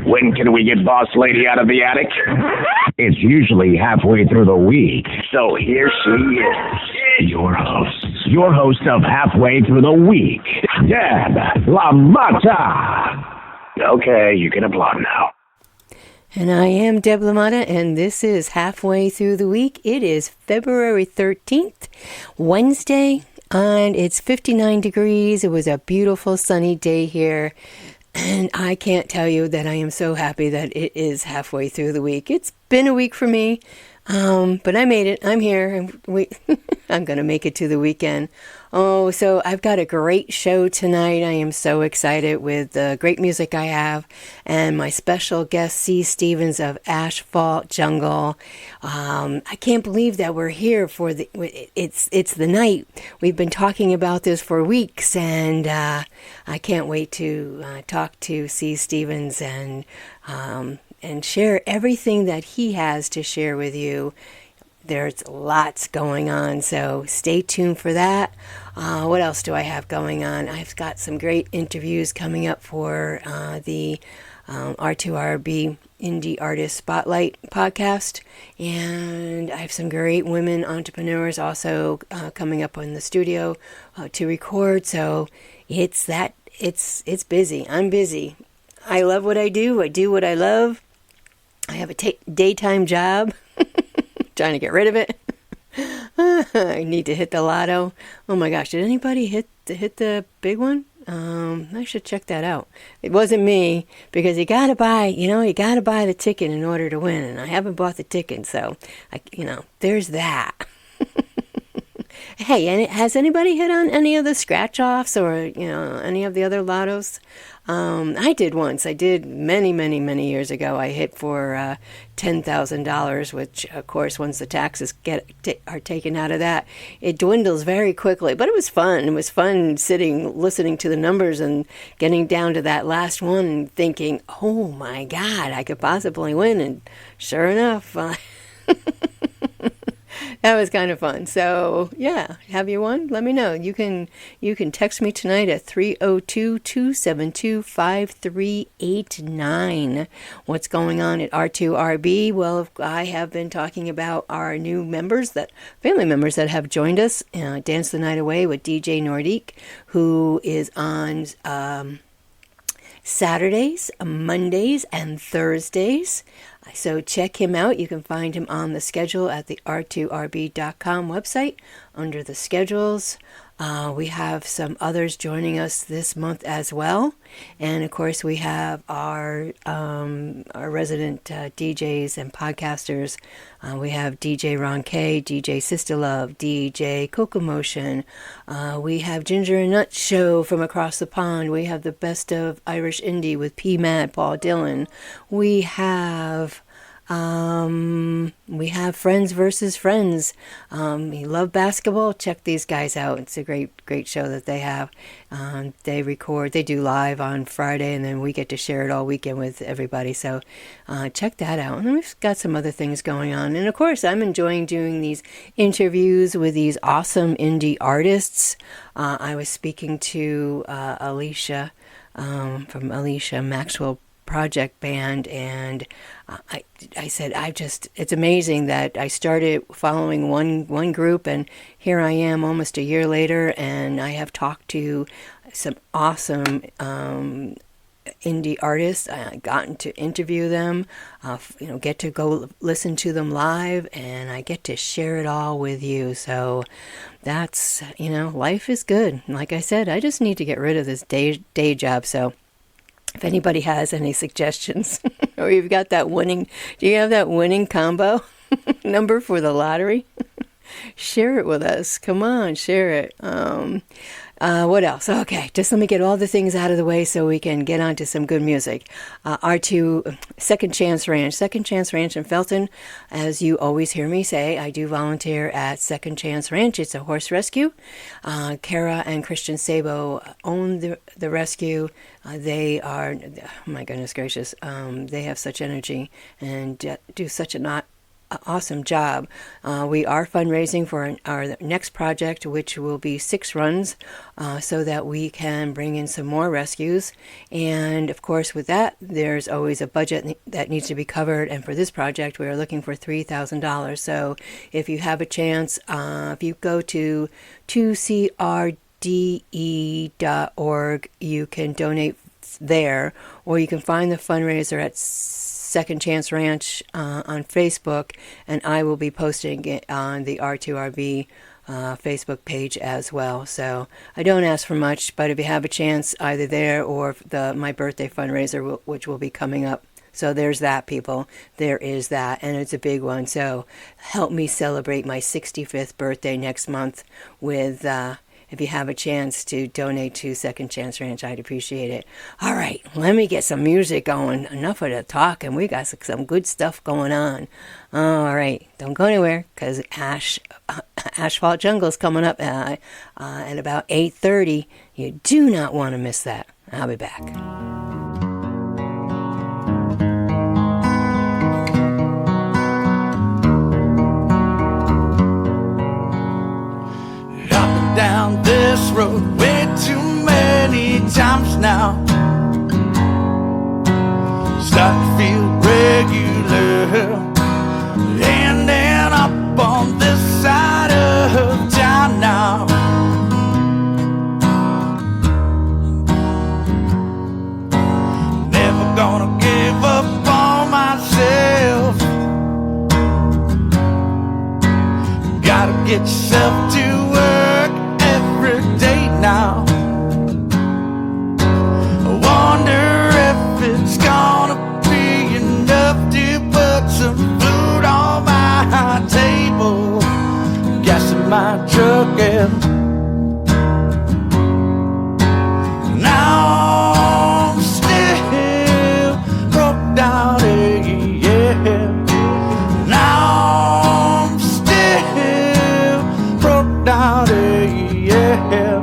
When can we get Boss Lady out of the attic? It's usually halfway through the week. So here she is, your host of Halfway Through the Week, Deb LaMotta. Okay, you can applaud now. And I am Deb LaMotta, and this is Halfway Through the Week. It is February 13th, Wednesday, and it's 59 degrees. It was a beautiful sunny day here. And I can't tell you that I am so happy that it is halfway through the week. It's been a week for me, but I made it. I'm here. And I'm going to make it to the weekend. Oh, so I've got a great show tonight. I am so excited with the great music I have and my special guest, Stevans of Asphalt Jungle. I can't believe that we're here for it's the night. We've been talking about this for weeks, and I can't wait to talk to Stevans and share everything that he has to share with you. There's lots going on, so stay tuned for that. What else do I have going on? I've got some great interviews coming up for the R2RB Indie Artist Spotlight podcast, and I have some great women entrepreneurs also coming up in the studio to record. So it's busy. I'm busy. I love what I do. I do what I love. I have a daytime job. Trying to get rid of it. I need to hit the lotto. Oh my gosh, did anybody hit the big one? I should check that out. It wasn't me, because you gotta buy the ticket in order to win, and I haven't bought the ticket, so there's that. Hey, and has anybody hit on any of the scratch-offs or, any of the other lottos? I did once. I did many, many, many years ago. I hit for $10,000, which, of course, once the taxes are taken out of that, it dwindles very quickly. But it was fun. It was fun listening to the numbers and getting down to that last one and thinking, oh, my God, I could possibly win. And sure enough, that was kind of fun. So, yeah, have you won? Let me know. You can text me tonight at 302-272-5389. What's going on at R2RB? Well, I have been talking about our new family members that have joined us. Dance the Night Away with DJ Nordique, who is on Saturdays, Mondays, and Thursdays. So check him out. You can find him on the schedule at the r2rb.com website under the schedules. We have some others joining us this month as well. And of course, we have our resident DJs and podcasters. We have DJ Ron K, DJ Sister Love, DJ Coco Motion. We have Ginger and Nut Show from across the pond. We have the Best of Irish Indie with P. Mad, Paul Dillon. We have Friends versus Friends. You love basketball? Check these guys out. It's a great show that they have. They do live on Friday, and then we get to share it all weekend with everybody. So check that out. And we've got some other things going on. And of course, I'm enjoying doing these interviews with these awesome indie artists. I was speaking to Alicia from Alicia Maxwell Project Band, and I said, it's amazing that I started following one group, and here I am almost a year later, and I have talked to some awesome indie artists. I gotten to interview them, get to go listen to them live, and I get to share it all with you. So that's, life is good. Like I said, I just need to get rid of this day job. So if anybody has any suggestions, or you've got do you have that winning combo number for the lottery? Share it with us. Come on, share it. What else? Okay, just let me get all the things out of the way so we can get on to some good music. R2 Second Chance Ranch in Felton. As you always hear me say, I do volunteer at Second Chance Ranch. It's a horse rescue. Kara and Christian Sabo own the rescue. They are, oh my goodness gracious, they have such energy and do such an awesome job. We are fundraising for our next project, which will be 6 runs, so that we can bring in some more rescues. And of course, with that, there's always a budget that needs to be covered. And for this project, we are looking for $3,000. So if you have a chance, if you go to 2crde.org, you can donate there, or you can find the fundraiser at Second Chance Ranch on Facebook, and I will be posting it on the R2RB Facebook page as well. So I don't ask for much, but if you have a chance, either there or my birthday fundraiser, which will be coming up. So there's that, people. There is that, and it's a big one. So help me celebrate my 65th birthday next month with if you have a chance to donate to Second Chance Ranch, I'd appreciate it. All right, let me get some music going. Enough of the talk, and we got some good stuff going on. All right, don't go anywhere, because Asphalt Jungle's coming up at about 8:30. You do not want to miss that. I'll be back. Down this road way too many times now, starting to feel regular, ending up on this side of town now. Never gonna give up on myself. Gotta get yourself to work every day now. I wonder if it's gonna be enough to put some food on my table, gas in my truck, and now I'm still broke down, yeah. Now I'm still broke down, yeah.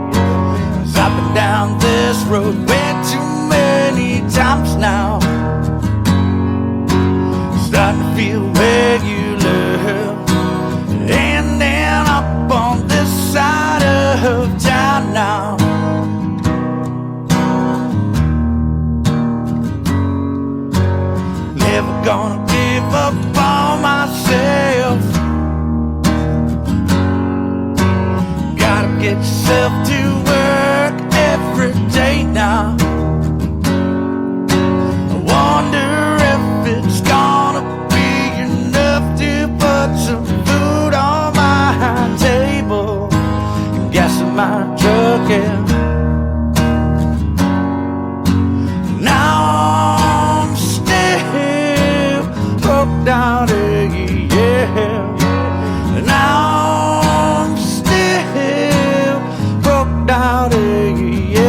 'Cause I've been down this road way too many times now, starting to feel regular, ending up on this side of town now. Never gonna give up on myself. Gotta get yourself to work every day now. I wonder if it's gonna be enough to put some food on my table, gas in my truck, and now I'm still broke down, yeah. Now I'm still broke down, yeah.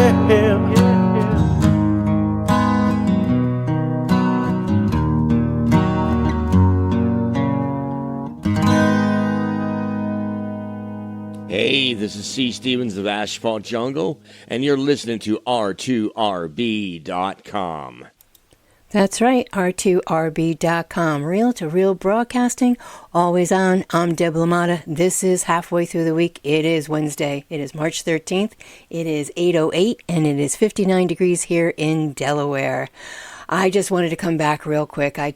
Hey, this is C. Stevans of Asphalt Jungle, and you're listening to R2RB.com. That's right, R2RB.com. Reel-to-reel broadcasting, always on. I'm Deb LaMotta. This is Halfway Through the Week. It is Wednesday. It is March 13th. It is 8:08, and it is 59 degrees here in Delaware. I just wanted to come back real quick. I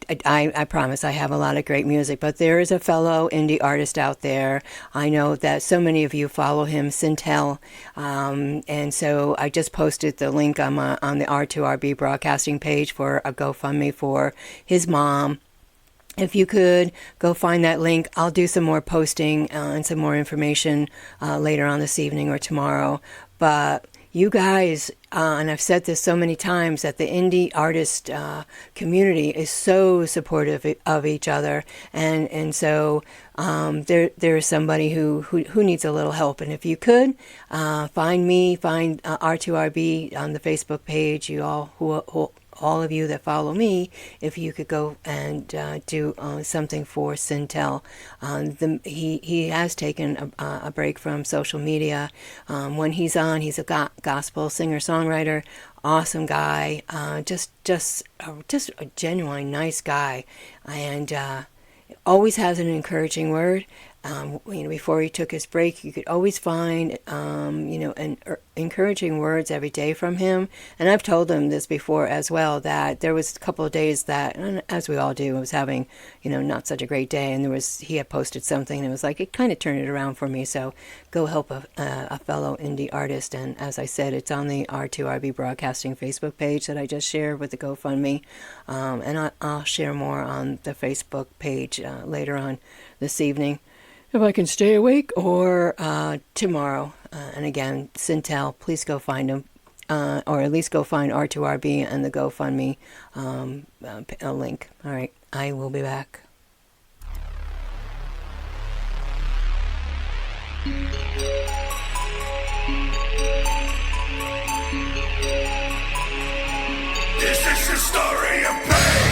promise I have a lot of great music, but there is a fellow indie artist out there. I know that so many of you follow him, Sintel, and so I just posted the link on the R2RB broadcasting page for a GoFundMe for his mom. If you could go find that link, I'll do some more posting and some more information later on this evening or tomorrow. But you guys, and I've said this so many times, that the indie artist community is so supportive of each other, and so there is somebody who needs a little help. And if you could find me, find R2RB on the Facebook page, you all of you that follow me, if you could go and do something for Sintel. He has taken a break from social media. When he's on, he's a gospel singer-songwriter, awesome guy, just a genuine nice guy. And always has an encouraging word. Before he took his break, you could always find, encouraging words every day from him. And I've told him this before as well, that there was a couple of days that, as we all do, I was having, not such a great day. And he had posted something and it was like, it kind of turned it around for me. So go help a fellow indie artist. And as I said, it's on the R2RB Broadcasting Facebook page that I just shared with the GoFundMe. And I'll share more on the Facebook page later on this evening, if I can stay awake, or tomorrow. And again, Sintel, please go find him, or at least go find R2RB and the GoFundMe a link. All right, I will be back. This is the story of pain.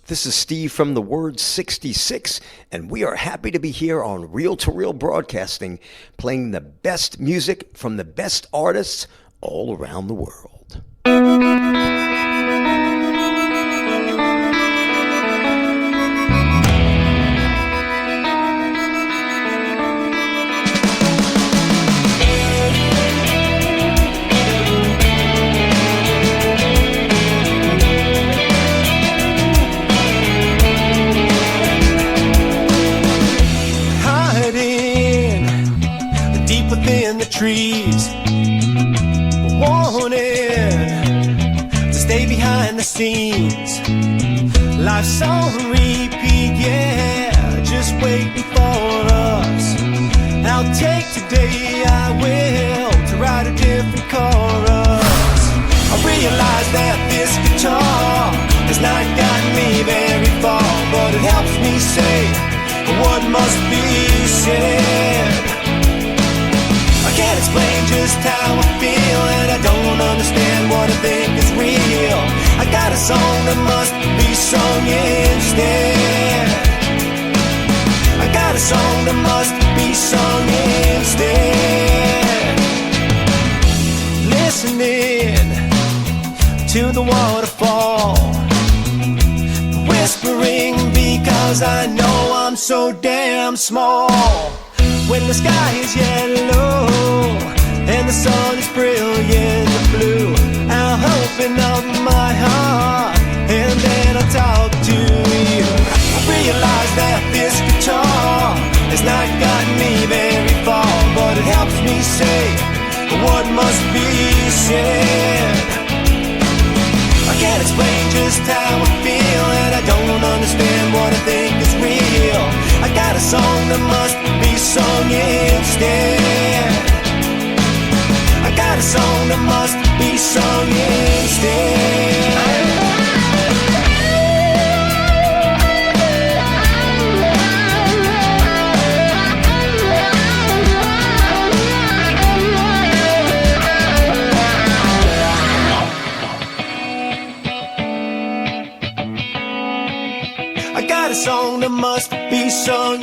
This is Steve from the Word 66, and we are happy to be here on Reel to Reel Broadcasting, playing the best music from the best artists all around the world. In the trees, wanting to stay behind the scenes. Life's on repeat, yeah, just waiting for us. I'll take today, I will, to write a different chorus. I realize that this guitar has not gotten me very far, but it helps me say what must be said. I can't explain just how I feel, and I don't understand what I think is real. I got a song that must be sung instead. I got a song that must be sung instead. Listening to the waterfall, whispering because I know I'm so damn small. When the sky is yellow and the sun is brilliant blue, I'll open up my heart and then I'll talk to you. I realize that this guitar has not gotten me very far, but it helps me say what must be said. I can't explain just how I feel, and I don't understand what I think is real. I got a song that must be sung instead. I got a song that must be sung instead. I got a song that must be sung.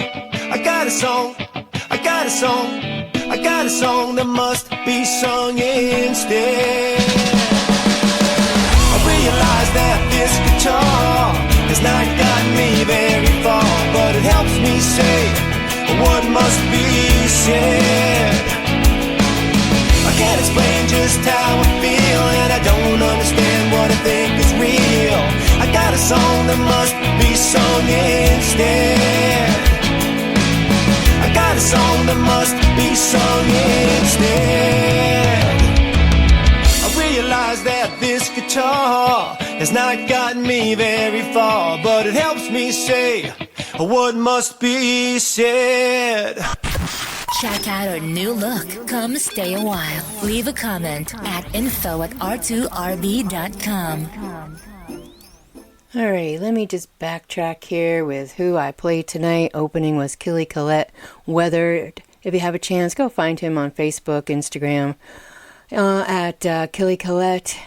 I got a song, I got a song, I got a song that must be sung instead. I realize that this guitar has not gotten me very far, but it helps me say what must be said. I can't explain just how I feel, and I don't understand what I think is real. I got a song that must be sung instead. I got a song that must be sung instead. I realize that this guitar has not gotten me very far, but it helps me say what must be said. Check out our new look. Come stay a while. Leave a comment at info@r2rb.com. All right, let me just backtrack here with who I played tonight. Opening was Killy Collette, Weathered. If you have a chance, go find him on Facebook, Instagram, at Killy Collette.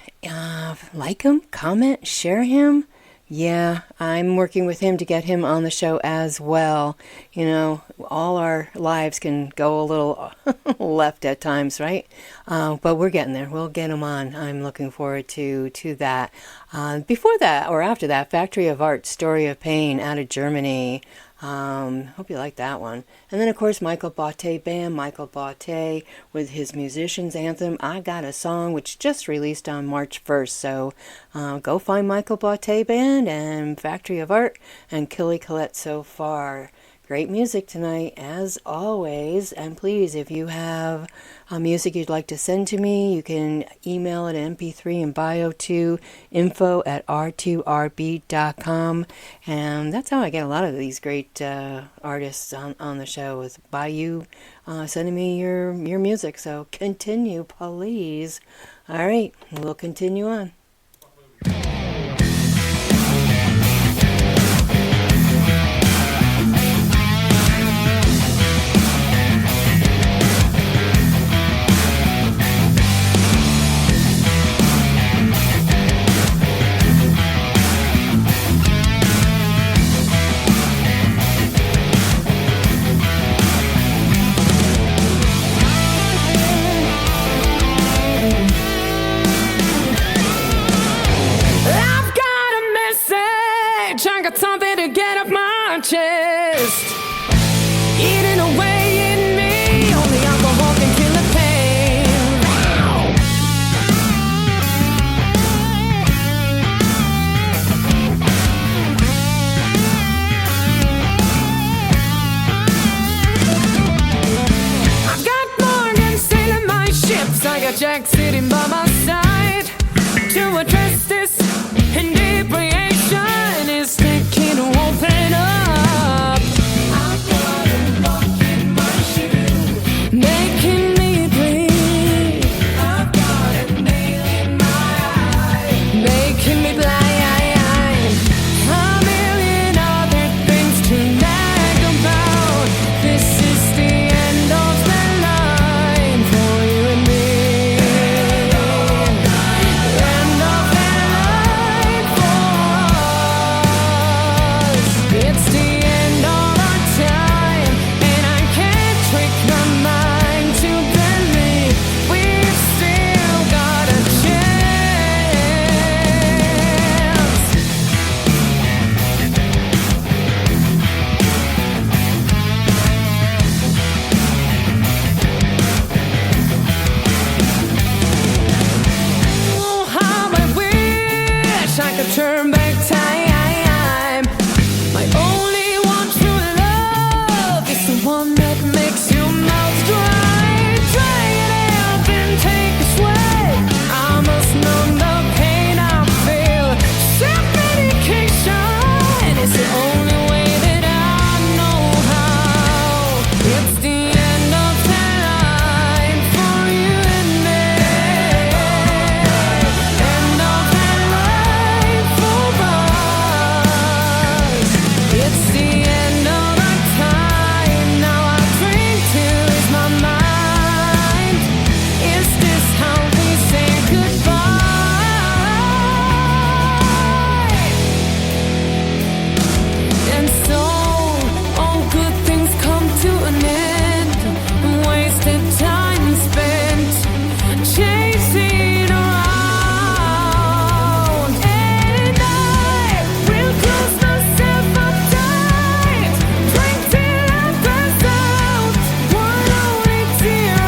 Like him, comment, share him. Yeah, I'm working with him to get him on the show as well. You know, all our lives can go a little left at times, right? But we're getting there. We'll get him on. I'm looking forward to that. Before that, or after that, Factory of Art, Story of Pain out of Germany. Hope you like that one. And then, of course, Michael Bublé Band, Michael Bublé with his musician's anthem, I Got a Song, which just released on March 1st. So go find Michael Bublé Band and Factory of Art and Killy Collette so far. Great music tonight, as always. And please, if you have music you'd like to send to me, you can email it MP3 and bio to info@r2rb.com. And that's how I get a lot of these great artists on the show, is by you sending me your music. So continue, please. All right, we'll continue on. wish I got something to get off my chest. Eating away in me, only alcohol can kill the pain. I've got Morgan sailing my ships, I got Jack sitting by my side to address this inebriation is taking to open up. I've got a lock in my shoe, making me bleed. I've got a nail in my eye, making me blind. A million other things to nag about. This is the end of the line for you and me. End of the line for us. It's the end of our time, and I can't trick my mind to believe we've still got a chance. Oh, how I wish I could turn back time. My only one true love is the one that makes your mouth dry. Dry it up and take a sweat. I must numb the pain I feel. Self-medication is the only way that I know how. It's the end of the line for you and me. End of the line for us. It's the end of our time. Now I drink to ease my mind. Is this how we say goodbye? And so all good things come to an end. Wasted time spent chasing around. And I will close myself up tight. Drink till I pass out. One only tear I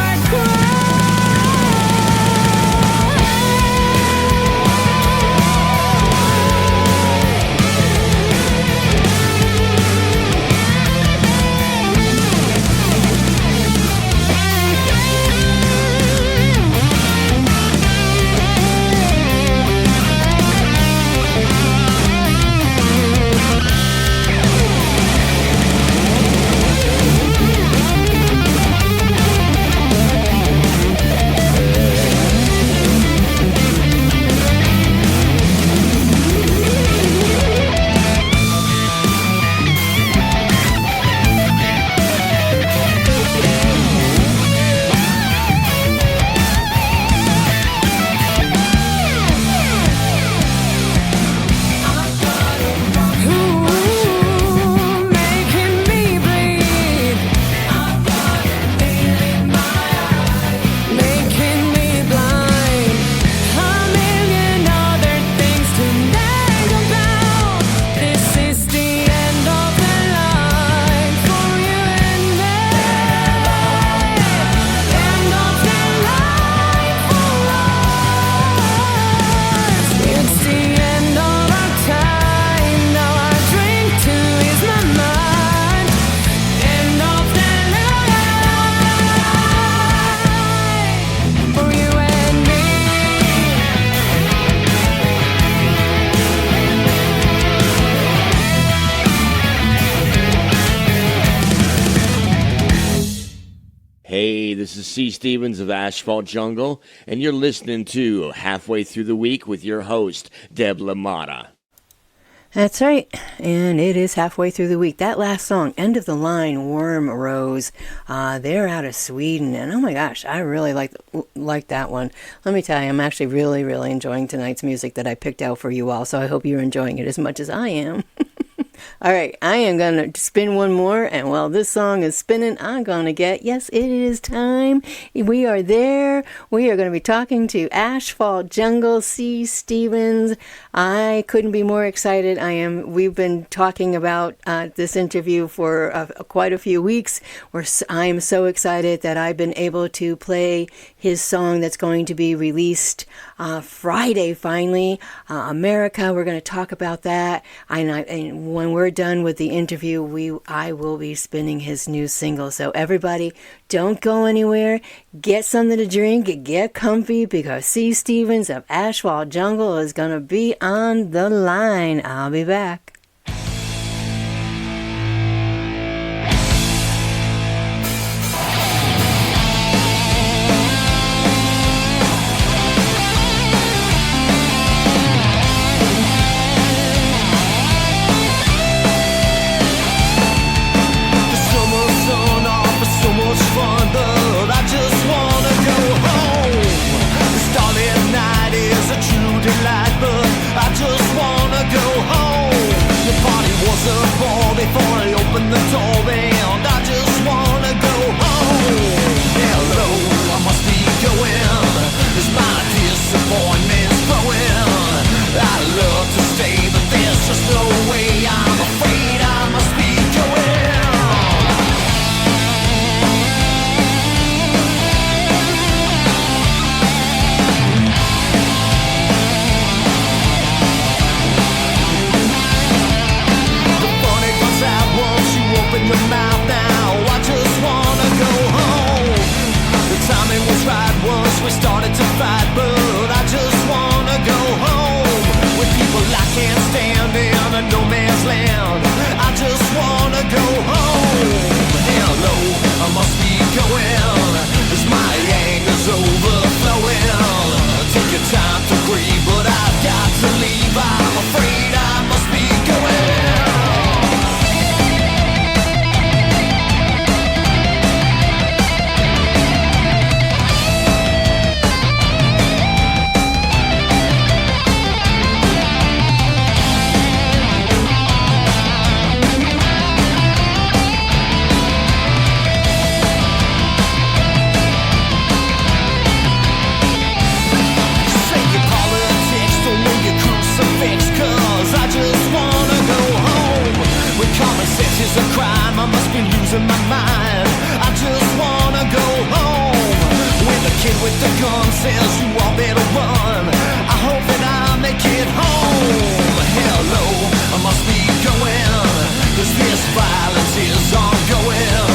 making me bleed. I've got a nail in my eye, making me blind. A million other things to nag about. This is the end of the line for you and me. End of the line for us. It's the end of our time. Now I drink to ease my mind. End of the line for you and me. Hey, this is C. Stevans of Asphalt Jungle, and you're listening to Halfway Through the Week with your host, Deb LaMotta. That's right. And it is halfway through the week. That last song, End of the Line, Worm Rose, they're out of Sweden. And oh my gosh, I really like that one. Let me tell you, I'm actually really enjoying tonight's music that I picked out for you all. So I hope you're enjoying it as much as I am. All right, I am going to spin one more, and while this song is spinning, I'm going to get, yes, it is time. We are there. We are going to be talking to Asphalt Jungle, C. Stevens. I couldn't be more excited. We've been talking about this interview for quite a few weeks. I am so excited that I've been able to play his song that's going to be released Friday, finally. America, we're going to talk about that. And when we're done with the interview, I will be spinning his new single. So everybody, don't go anywhere. Get something to drink. Get comfy, because C. Stevens of Asphalt Jungle is going to be on the line. I'll be back. Before I open the door, and I just wanna go home. Hello, I must be going, as my disappointment's growing. I'd love to stay, but there's just no way. I'm afraid I must be going. Open your mouth now, I just wanna go home. The timing was right once we started to fight, but I just wanna go home. With people I can't stand in a no man's land, I just wanna go home. Hello, I must be going, as my anger's overflowing. Take your time to breathe, but I've got to leave. I'm afraid I must be going. Cause I just wanna go home. When common sense is a crime, I must be losing my mind. I just wanna go home. When the kid with the gun says you all better run, I hope that I make it home. Hello, I must be going, cause this violence is ongoing.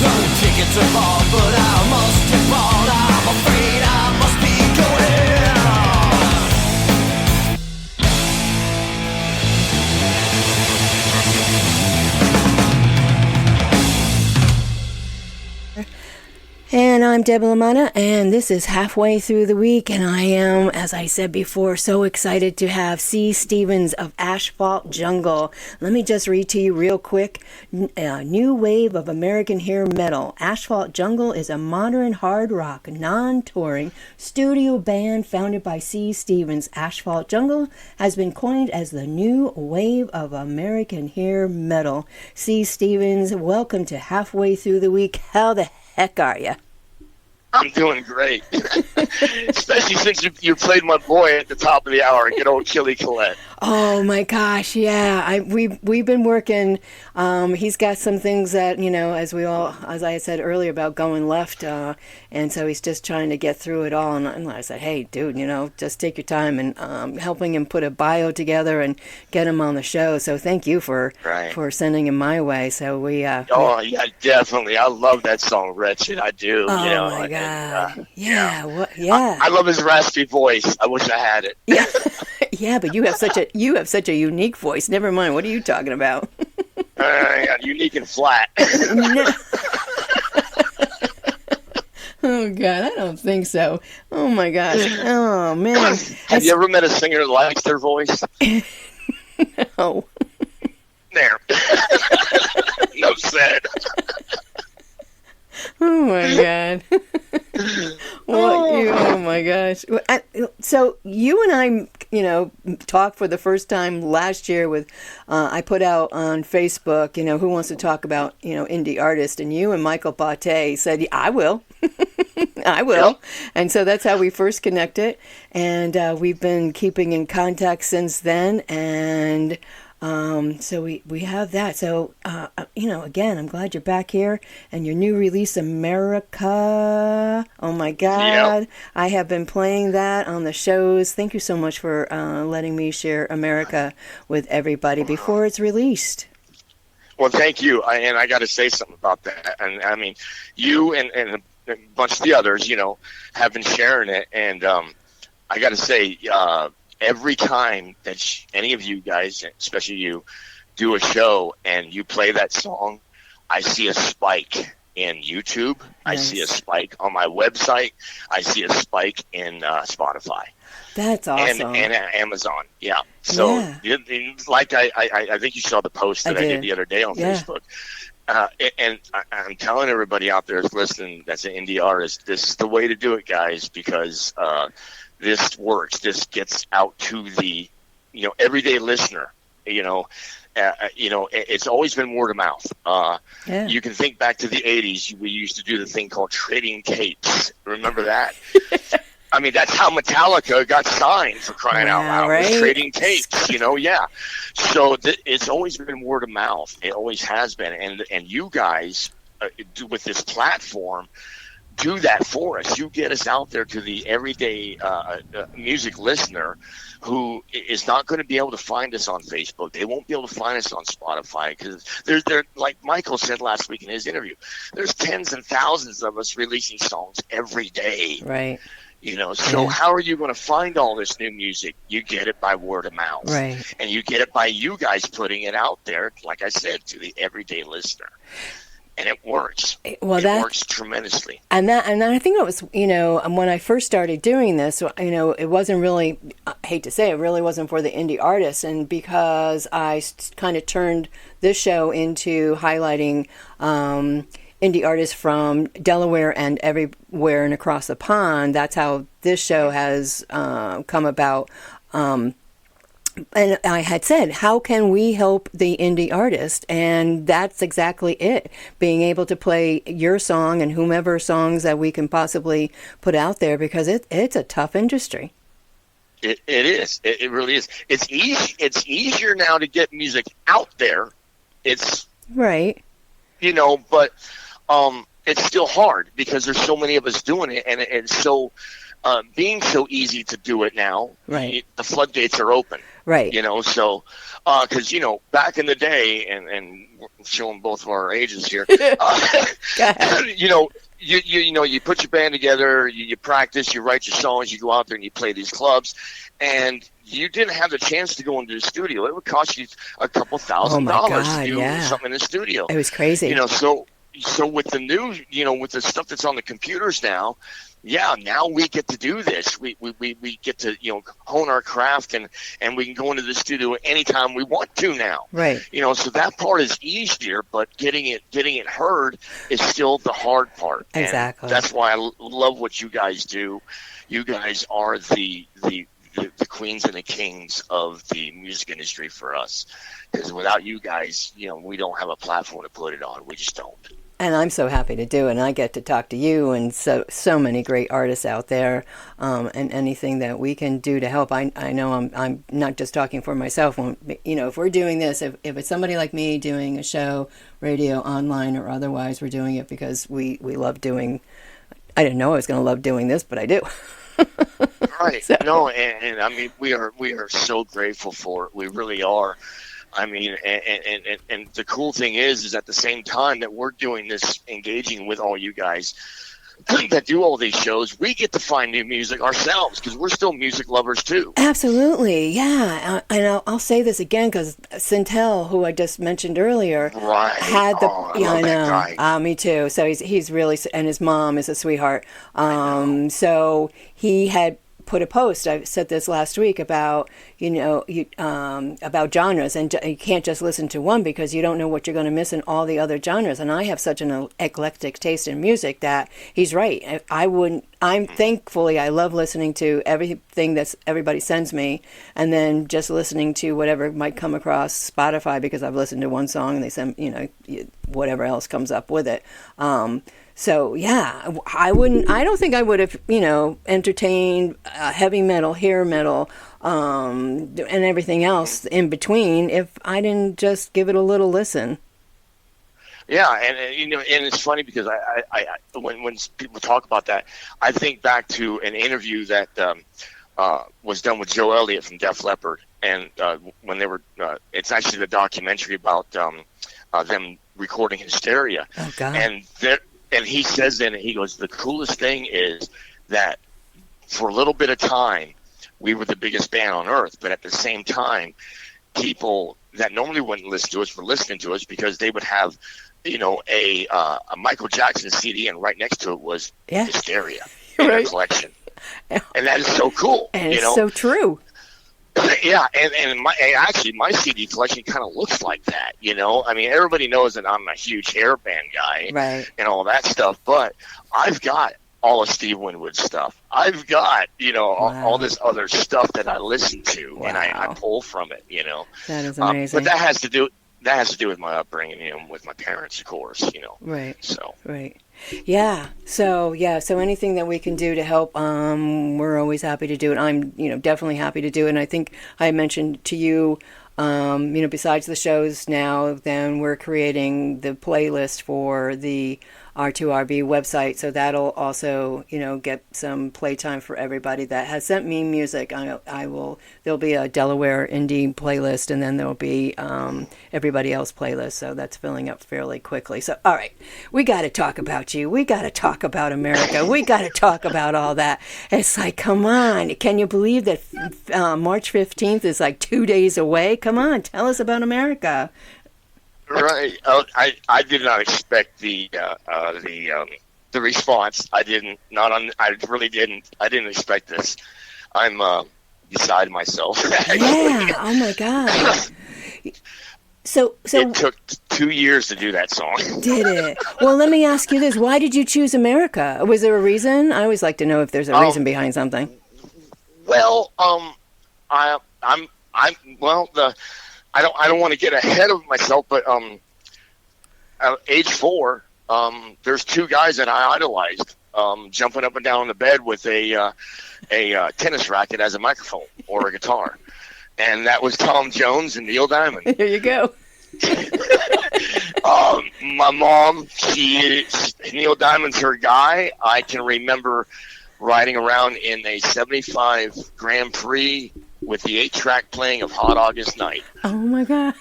Don't take it to heart, but I must depart. I'm afraid I must be going. And I'm Deb LaMotta, and this is Halfway Through the Week, and I am, as I said before, so excited to have C. Stevens of Asphalt Jungle. Let me just read to you real quick. New wave of American hair metal. Asphalt Jungle is a modern hard rock, non-touring studio band founded by C. Stevens. Asphalt Jungle has been coined as the new wave of American hair metal. C. Stevens, welcome to Halfway Through the Week. How the heck are you? I'm doing great, especially since you played my boy at the top of the hour, good old Killy Collette. Oh my gosh, yeah. We've been working. He's got some things that, as I said earlier about going left, and so he's just trying to get through it all. And I said, hey, dude, just take your time, and helping him put a bio together and get him on the show. So thank you for sending him my way. So yeah, definitely. I love that song, Wretched. I do. Oh my God. Yeah. I love his raspy voice. I wish I had it. Yeah. Yeah, but you have such a unique voice. Never mind. What are you talking about? Unique and flat. Oh God, I don't think so. Oh my gosh. Oh man. Have you ever met a singer that likes their voice? No. There. No said. Oh my God. Oh my gosh. So you and I talk for the first time last year with, I put out on Facebook, who wants to talk about, indie artists, and you and Michael Bate said, I will. I will. Yep. And so that's how we first connected. And we've been keeping in contact since then. And so we have that. So, again, I'm glad you're back here. And your new release, America. Oh, my God. Yep. I have been playing that on the shows. Thank you so much for letting me share America with everybody before it's released. Well, thank you. And I got to say something about that. And I mean, you and a bunch of the others, have been sharing it. And I got to say, every time that any of you guys, especially you, do a show and you play that song, I see a spike in YouTube. Nice. I see a spike on my website. I see a spike in Spotify. That's awesome. And Amazon. Yeah. So, like I think you saw the post that I did the other day on Facebook. And I'm telling everybody out there that's listening that's an indie artist, this is the way to do it, guys, because this works. This gets out to the, everyday listener. It's always been word of mouth. You can think back to the 80s. We used to do the thing called trading tapes. Remember that? I mean, that's how Metallica got signed, for crying out loud. Right? Trading tapes, So it's always been word of mouth. It always has been. And you guys, with this platform, do that for us. You get us out there to the everyday music listener who is not going to be able to find us on Facebook. They won't be able to find us on Spotify because they're like Michael said last week in his interview, there's tens and thousands of us releasing songs every day. Right. So how are you going to find all this new music? You get it by word of mouth. Right. And you get it by you guys putting it out there, like I said, to the everyday listener. And it works. Well, it works tremendously. And I think it was, when I first started doing this, it wasn't really, I hate to say it, really wasn't for the indie artists. And because I kind of turned this show into highlighting indie artists from Delaware and everywhere and across the pond, that's how this show has come about. And I had said, how can we help the indie artist? And that's exactly it. Being able to play your song and whomever songs that we can possibly put out there, because it's a tough industry. It is. It really is. It's easy. It's easier now to get music out there. It's right. But it's still hard because there's so many of us doing it, and it's so being so easy to do it now. Right. The floodgates are open. Right. So because back in the day, and showing both of our ages here, you put your band together, you practice, you write your songs, you go out there and you play these clubs, and you didn't have the chance to go into the studio. It would cost you a couple $1,000 to do something in the studio. It was crazy. So with the new, with the stuff that's on the computers now, now we get to do this. We get to, hone our craft and we can go into the studio anytime we want to now. Right. So that part is easier, but getting it heard is still the hard part. Exactly. And that's why I love what you guys do. You guys are the queens and the kings of the music industry for us. Because without you guys, we don't have a platform to put it on. We just don't. And I'm so happy to do it, and I get to talk to you and so many great artists out there, and anything that we can do to help. I know I'm not just talking for myself. If we're doing this, if it's somebody like me doing a show, radio, online, or otherwise, we're doing it because we love doing. I didn't know I was going to love doing this, but I do. Right. So. No, and I mean we are so grateful for it. We really are. I mean, and the cool thing is at the same time that we're doing this, engaging with all you guys that do all these shows, we get to find new music ourselves because we're still music lovers too. Absolutely, yeah. And I'll say this again because Sintel, who I just mentioned earlier, had the. I know. Me too. So he's really, and his mom is a sweetheart. So he had put a post. I said this last week about, about genres, and you can't just listen to one because you don't know what you're going to miss in all the other genres. And I have such an eclectic taste in music that he's right. Thankfully, I love listening to everything that everybody sends me, and then just listening to whatever might come across Spotify because I've listened to one song and they send, whatever else comes up with it. So yeah, I don't think I would have, entertained heavy metal, hair metal, and everything else in between if I didn't just give it a little listen. Yeah, and it's funny because I when people talk about that, I think back to an interview that was done with Joe Elliott from Def Leppard, and when they were, it's actually the documentary about them recording Hysteria. Oh God! And he says in it, he goes, the coolest thing is that for a little bit of time, we were the biggest band on earth, but at the same time, people that normally wouldn't listen to us were listening to us because they would have, a Michael Jackson CD, and right next to it was Hysteria in their collection. And that is so cool. And it's so true. Yeah, and my CD collection kind of looks like that, I mean, everybody knows that I'm a huge hair band guy, right, and all that stuff, but I've got all of Steve Winwood's stuff. I've got, all this other stuff that I listen to, and I pull from it, That is amazing. But that has to do with my upbringing, with my parents, of course, Right. So. Right. Yeah. So anything that we can do to help, we're always happy to do it. I'm, definitely happy to do it. And I think I mentioned to you, besides the shows now, then we're creating the playlist for the R2RB website. So that'll also, get some playtime for everybody that has sent me music. There'll be a Delaware indie playlist, and then there'll be everybody else playlist. So that's filling up fairly quickly. So, all right, we got to talk about you. We got to talk about America. We got to talk about all that. It's like, come on. Can you believe that March 15th is like 2 days away? Come on, tell us about America. Right. I did not expect the response. I didn't. I really didn't. I didn't expect this. I'm beside myself. Yeah. Oh my God. So it took 2 years to do that song. Did it? Well, let me ask you this: why did you choose America? Was there a reason? I always like to know if there's a reason behind something. Well, I don't want to get ahead of myself, but at age 4, there's 2 guys that I idolized, jumping up and down on the bed with a tennis racket as a microphone or a guitar, and that was Tom Jones and Neil Diamond. There you go. My mom, Neil Diamond's her guy. I can remember riding around in a 75 Grand Prix with the 8-track playing of Hot August Night. Oh my God.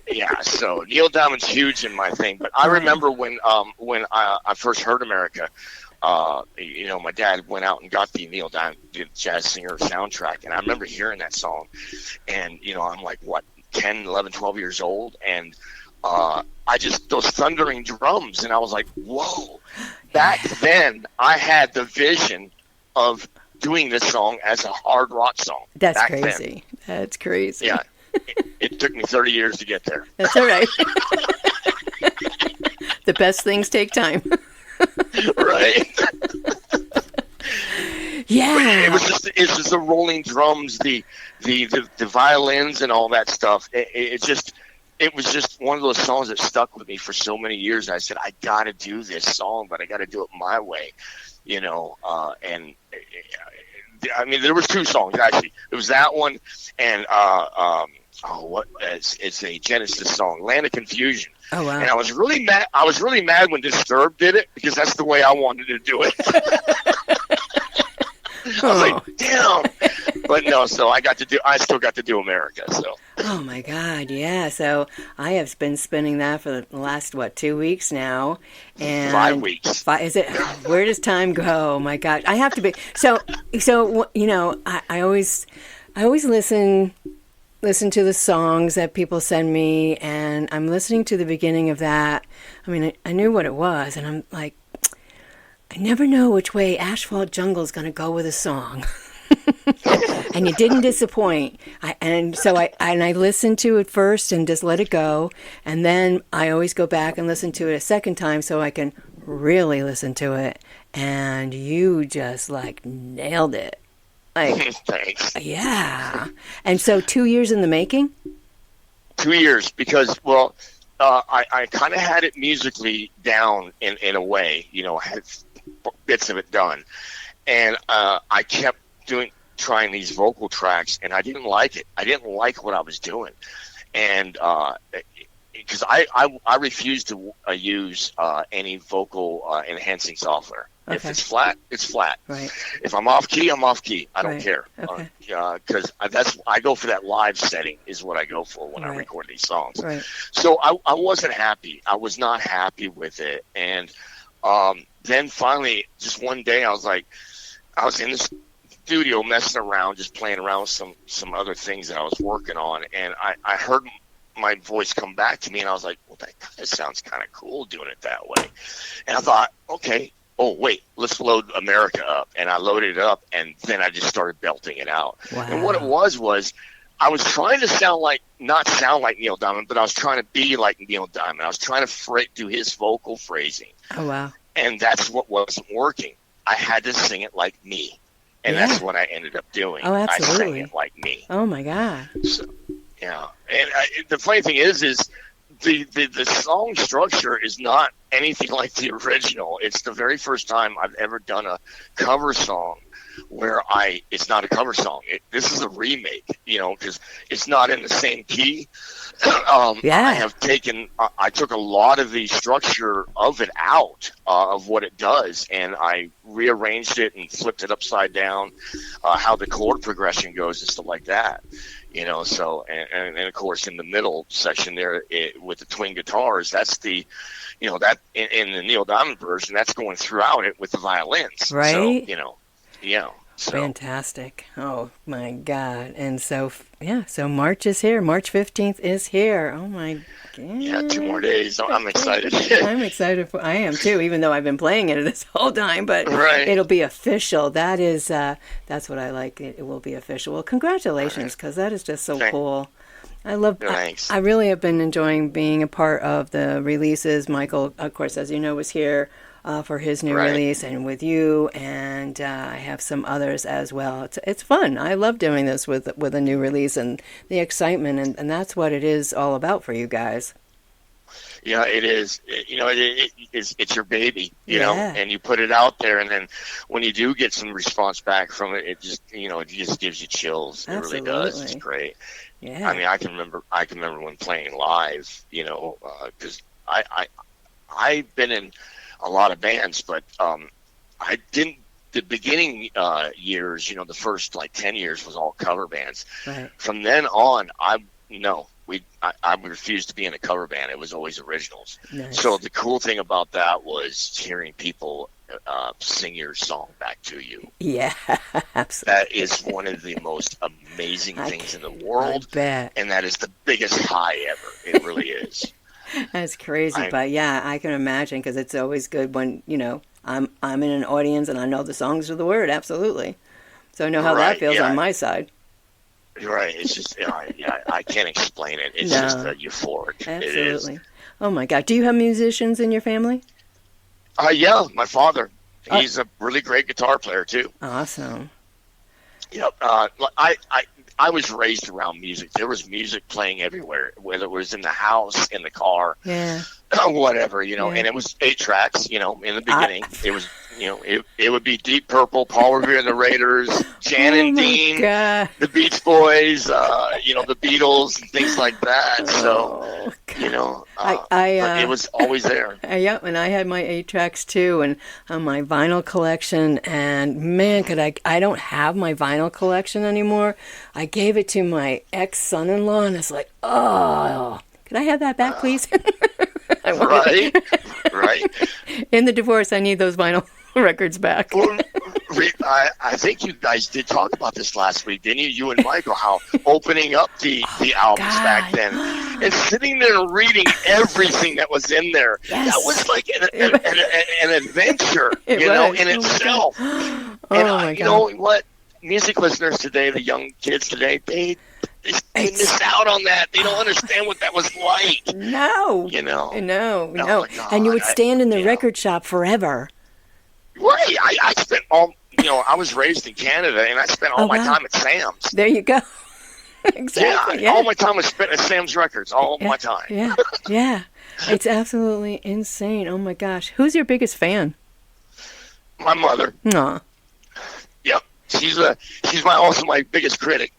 Yeah, so Neil Diamond's huge in my thing. But I remember when I first heard America, my dad went out and got the Neil Diamond the Jazz Singer soundtrack, and I remember hearing that song, and I'm like, 10, 11, 12 years old, and those thundering drums, and I was like, whoa. Back then, I had the vision of doing this song as a hard rock song. That's crazy. Then. That's crazy. Yeah. It took me 30 years to get there. That's all right. The best things take time. Right. Yeah. It's just the rolling drums, the violins and all that stuff. It was just one of those songs that stuck with me for so many years. I said, I got to do this song, but I got to do it my way, and I mean, there was 2 songs actually. It was that one and it's a Genesis song, Land of Confusion. Oh wow! And I was really mad. I was really mad when Disturbed did it because that's the way I wanted to do it. I was like, damn. But no, so I still got to do America. So. Oh my God, yeah. So I have been spinning that for the last 2 weeks now, and 5 weeks. Is it? Where does time go? Oh my God, I have to be. So I always listen to the songs that people send me, and I'm listening to the beginning of that. I mean, I knew what it was, and I'm like, I never know which way Asphalt Jungle is going to go with a song. And you didn't disappoint. I listened to it first and just let it go. And then I always go back and listen to it a second time so I can really listen to it. And you just like nailed it. Like, Thanks. yeah. And so 2 years in the making? 2 years, because, well, I kind of had it musically down in a way, had bits of it done. And I kept trying these vocal tracks, and I didn't like it. I didn't like what I was doing. And because I refuse to use any vocal enhancing software. Okay. If it's flat, it's flat. Right. If I'm off key, I'm off key. I don't Right. care. Okay. Because I go for that live setting is what I go for when I Right. record these songs. Right. So I wasn't happy. I was not happy with it. And then finally, just one day, I was in the studio messing around, just playing around with some other things that I was working on, and I heard my voice come back to me, and I was like, well, that kind of sounds kind of cool doing it that way. And I thought, okay, oh, wait, let's load America up. And I loaded it up, and then I just started belting it out. Wow. And what it was I was trying to not sound like Neil Diamond, but I was trying to be like Neil Diamond. I was trying to do his vocal phrasing. Oh, wow. And that's what wasn't working. I had to sing it like me. And Yeah. that's what I ended up doing. Oh, I sang absolutely. it like me. Oh, my God. So, yeah. And the funny thing is the song structure is not anything like the original. It's the very first time I've ever done a cover song where it's not a cover song. This is a remake, because it's not in the same key. Yeah. I took a lot of the structure of it out of what it does, and I rearranged it and flipped it upside down, how the chord progression goes and stuff like that. So, and of course in the middle section there with the twin guitars, that's the, that in the Neil Diamond version, that's going throughout it with the violins. Right. So, yeah. So. Fantastic. Oh, my God. And so, so March is here. March 15th is here. Oh, my God. Yeah, 2 more days. I'm excited. I'm excited. I am, too, even though I've been playing it this whole time. But Right. it'll be official. That's what I like. It will be official. Well, congratulations, because that is just so cool. Thanks. I really have been enjoying being a part of the releases. Michael, of course, as you know, was here for his new Right. release, and with you, and I have some others as well. It's fun. I love doing this with a new release and the excitement, and that's what it is all about for you guys. Yeah, it is. It's your baby, Yeah. and you put it out there, and then when you do get some response back from it, it just gives you chills. Absolutely. It really does. It's great. Yeah. I mean, I can remember when playing live, because I've been in a lot of bands, but I didn't. The beginning years, the first 10 years was all cover bands. Right. From then on, I refused to be in a cover band. It was always originals. Nice. So the cool thing about that was hearing people sing your song back to you. Yeah, absolutely. That is one of the most amazing things in the world. I bet. And that is the biggest high ever. It really is. That's crazy, but yeah, I can imagine, because it's always good when I'm in an audience and I know the songs are the word. Absolutely. So I know how that feels on my side. Right. It's just I can't explain it. It's just euphoric. Absolutely. It is. Oh my God. Do you have musicians in your family? Yeah, my father. He's a really great guitar player too. Awesome. Yep. I was raised around music. There was music playing everywhere, whether it was in the house, in the car, whatever, and it was 8 tracks, in the beginning. It was, it would be Deep Purple, Paul Revere and the Raiders, Jan and Dean, the Beach Boys, the Beatles, and things like that. So, it was always there. Yeah, and I had my 8 tracks too, and my vinyl collection, and man, I don't have my vinyl collection anymore. I gave it to my ex-son-in-law, and it's like, oh, could I have that back, please? Right. In the divorce, I need those vinyl records back. Well, I think you guys did talk about this last week, didn't you? You and Michael, how opening up the albums back then and sitting there and reading everything that was in there. Yes. That was like an adventure, in itself. Oh, And my God. you know what? music listeners today, the young kids today, they miss out on that. They don't understand what that was like. No. You know? No. my God, And you would stand in the record shop forever. Right. I spent I was raised in Canada, and I spent all my time at Sam's. There you go. Exactly. Yeah. All my time was spent at Sam's Records. All my time. Yeah. It's absolutely insane. Oh my gosh. Who's your biggest fan? My mother. Aw. Yep. She's also my biggest critic.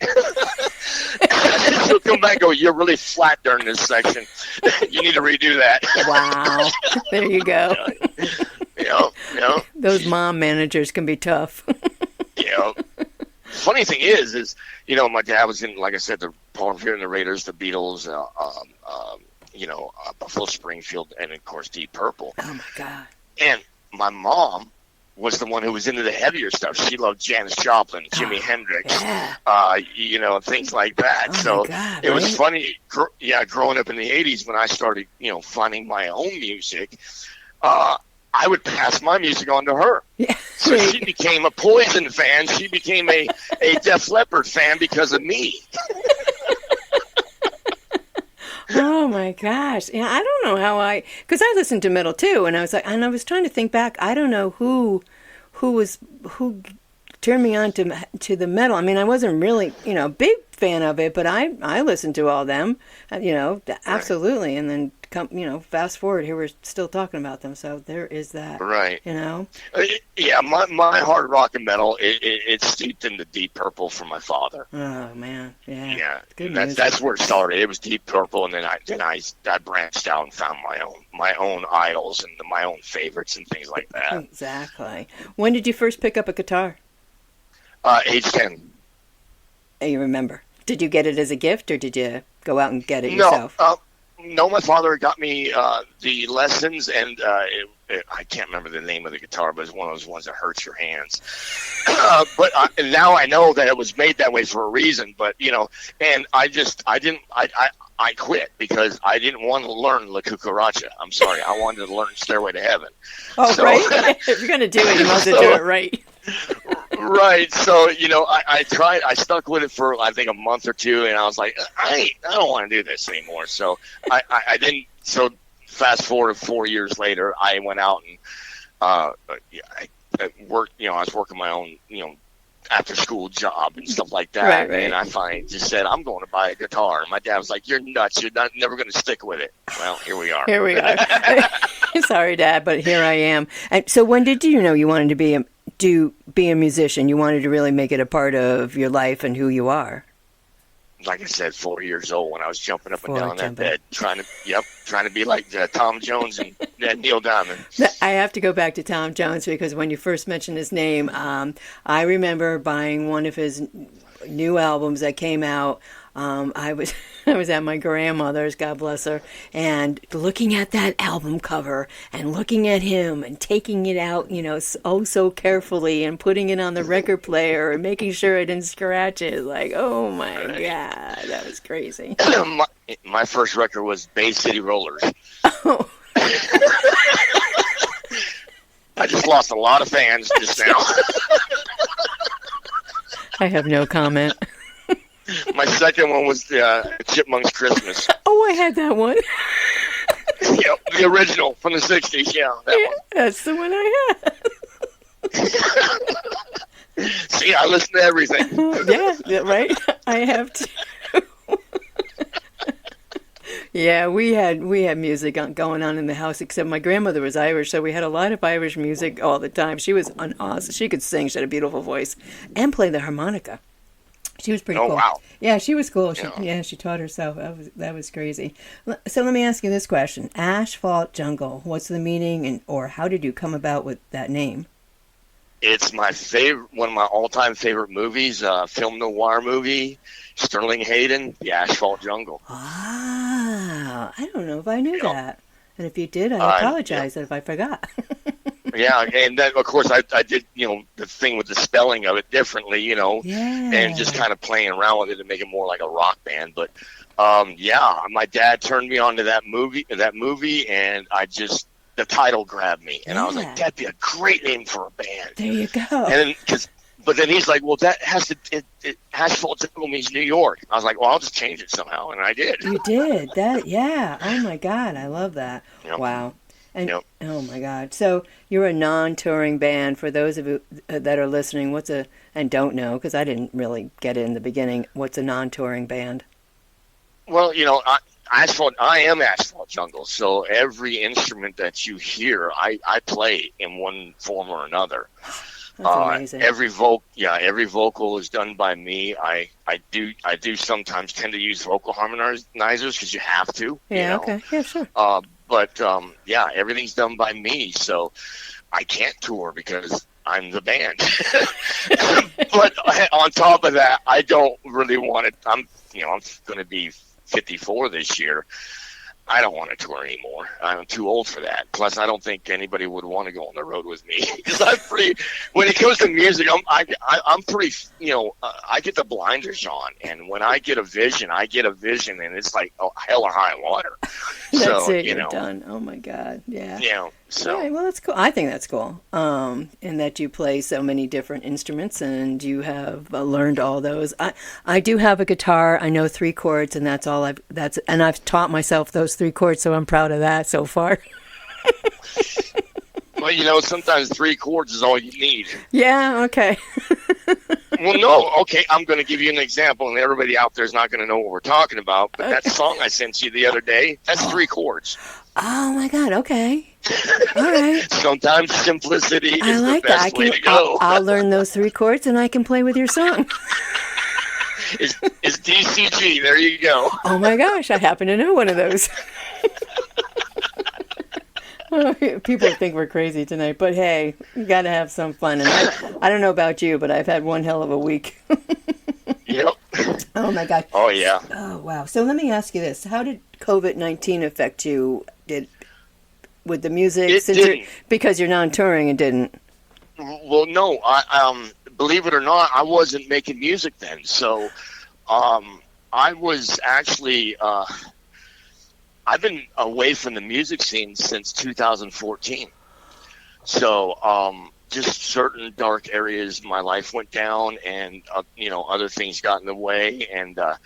She'll come back and go, "You're really flat during this section. You need to redo that." Wow. There you go. Yeah. Those mom managers can be tough. Yeah. Funny thing is, my dad was in, like I said, the Paul Revere and the Raiders, the Beatles, Buffalo Springfield, and of course Deep Purple. Oh my God. And my mom was the one who was into the heavier stuff. She loved Janis Joplin, Jimi Hendrix, things like that. Oh my God, it was funny, growing up in the 80s when I started, finding my own music, I would pass my music on to her. Yeah. So she became a Poison fan. She became a Def Leppard fan because of me. Oh my gosh. Yeah, I don't know how because I listened to metal too, and I was trying to think back. I don't know who turned me on to the metal. I mean, I wasn't really, big fan of it, but I listened to all them, absolutely. And then fast forward, here we're still talking about them. So there is that. Right. Yeah, my hard rock and metal, it's steeped in the Deep Purple from my father. Oh man. Yeah. Yeah. Good That's where it started. It was Deep Purple, and then I branched out and found my own idols and my own favorites and things like that. Exactly. When did you first pick up a guitar? Age 10. You remember? Did you get it as a gift, or did you go out and get it yourself? No, my father got me the lessons, and I can't remember the name of the guitar, but it's one of those ones that hurts your hands. But now I know that it was made that way for a reason. But and I quit because I didn't want to learn La Cucaracha. I'm sorry, I wanted to learn Stairway to Heaven. Oh, so, right. If you're gonna do it, you must do it right. Right. So, I tried, I stuck with it for, I think, a month or two, and I was like, I don't want to do this anymore. So I didn't. So fast forward 4 years later, I went out and, I worked, I was working my own, after school job and stuff like that. Right. And I finally just said, I'm going to buy a guitar. And my dad was like, "You're nuts. You're never going to stick with it." Well, here we are. Here we are. Sorry, Dad, but here I am. And so when did you know you wanted to be a musician? You wanted to really make it a part of your life and who you are? Like I said, 4 years old when I was jumping up and down that bed, trying to be like Tom Jones and Neil Diamond. I have to go back to Tom Jones because when you first mentioned his name, I remember buying one of his new albums that came out. I was at my grandmother's, God bless her, and looking at that album cover and looking at him and taking it out, so carefully and putting it on the record player and making sure I didn't scratch it. Like, oh my God, that was crazy. My first record was Bay City Rollers. Oh. I just lost a lot of fans just now. I have no comment. My second one was Chipmunks Christmas. Oh, I had that one. Yep, the original from the 60s, one. That's the one I had. See, I listen to everything. Yeah, right? I have to. Yeah, we had music going on in the house, except my grandmother was Irish, so we had a lot of Irish music all the time. She was awesome. She could sing. She had a beautiful voice and play the harmonica. She was pretty cool. Wow. Yeah, she was cool. She taught herself. That was crazy. So let me ask you this question. Asphalt Jungle, what's the meaning or how did you come about with that name? It's my favorite, one of my all-time favorite movies, film noir movie, Sterling Hayden, The Asphalt Jungle. Ah, I don't know if I knew that. And if you did, I apologize if I forgot. Yeah, and then, of course, I did, the thing with the spelling of it differently, and just kind of playing around with it to make it more like a rock band. But, my dad turned me on to that movie, and the title grabbed me. And I was like, that'd be a great name for a band. There you go. And then, But then he's like, well, that has to, Asphalt Jungle means New York. I was like, well, I'll just change it somehow. And I did. You did that, yeah. Oh my God, I love that. Yep. Wow. And Yep. oh my God, so you're a non-touring band. For those of you that are listening, and don't know, because I didn't really get it in the beginning. What's a non-touring band? Well, I am Asphalt Jungle. So every instrument that you hear, I play in one form or another. That's amazing. Every vocal is done by me. I do sometimes tend to use vocal harmonizers because you have to. Yeah. Okay. Yeah. Sure. But everything's done by me. So I can't tour because I'm the band. But on top of that, I don't really want it. I'm going to be 54 this year. I don't want to tour anymore. I'm too old for that. Plus, I don't think anybody would want to go on the road with me because I'm pretty. When it comes to music, I'm pretty. I get the blinders on, and when I get a vision, and it's like hell or high water. That's it. You're done. Oh my God. Yeah. Yeah. So. All right, well, that's cool. I think that's cool. In that you play so many different instruments and you have learned all those. I do have a guitar. I know 3 chords, and that's all and I've taught myself those 3 chords, so I'm proud of that so far. Well, sometimes 3 chords is all you need. Yeah. Okay. Well, no. Okay, I'm going to give you an example, and everybody out there is not going to know what we're talking about. But that song I sent you the other day, that's 3 chords. Oh my God. Okay. All right. Sometimes simplicity is like the best way to go. I'll learn those 3 chords, and I can play with your song. It's DCG. There you go. Oh my gosh, I happen to know one of those. People think we're crazy tonight, but hey, you got to have some fun. And I don't know about you, but I've had one hell of a week. Yep. Oh my God. Oh yeah. Oh wow. So let me ask you this: how did COVID-19 affect you? With the music, because you're non-touring, it didn't. Well, no. I believe it or not, I wasn't making music then. So, I was actually. I've been away from the music scene since 2014. So, just certain dark areas in my life went down, and other things got in the way, and a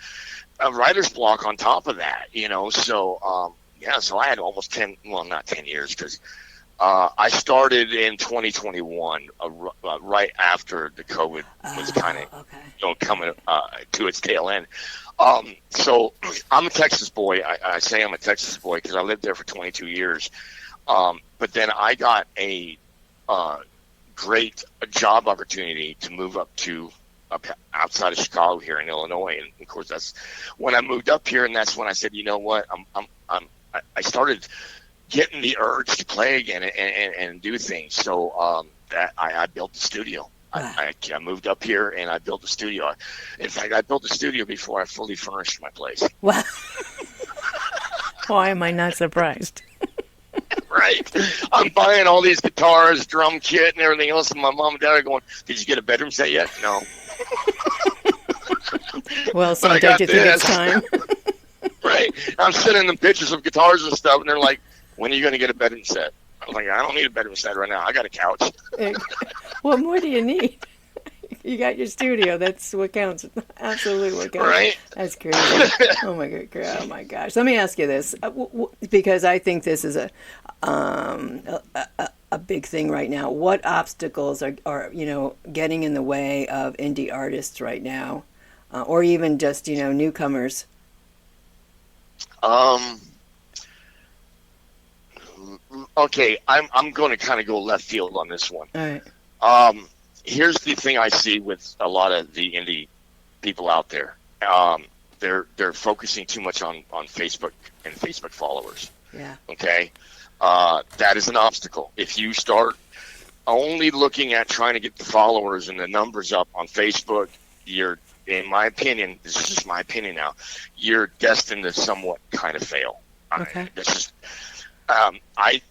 writer's block on top of that. So. So I had almost 10, well, not 10 years, because I started in 2021, right after the COVID was kind of coming to its tail end. So I'm a Texas boy. I say I'm a Texas boy because I lived there for 22 years. But then I got a great job opportunity to move up outside of Chicago here in Illinois. And of course, that's when I moved up here, and that's when I said, you know what, I started getting the urge to play again and do things. So that I built the studio. I moved up here and I built the studio. In fact, I built the studio before I fully furnished my place. Wow. Why am I not surprised? Right. I'm buying all these guitars, drum kit, and everything else, and my mom and dad are going, did you get a bedroom set yet? No. Well, so don't you think it's time? Right. I'm sending them pictures of guitars and stuff, and they're like, when are you going to get a bedroom set? I'm like, I don't need a bedroom set right now. I got a couch. What more do you need? You got your studio. That's what counts. Absolutely what counts. Right. That's crazy. Oh my God. Oh my gosh. Let me ask you this, because I think this is a big thing right now. What obstacles are getting in the way of indie artists right now, or even just newcomers? Okay, I'm going to kind of go left field on this one. All right. Here's the thing I see with a lot of the indie people out there. They're focusing too much on Facebook and Facebook followers. Yeah. Okay. That is an obstacle. If you start only looking at trying to get the followers and the numbers up on Facebook, you're, in my opinion, this is just my opinion now, you're destined to somewhat kind of fail. Okay.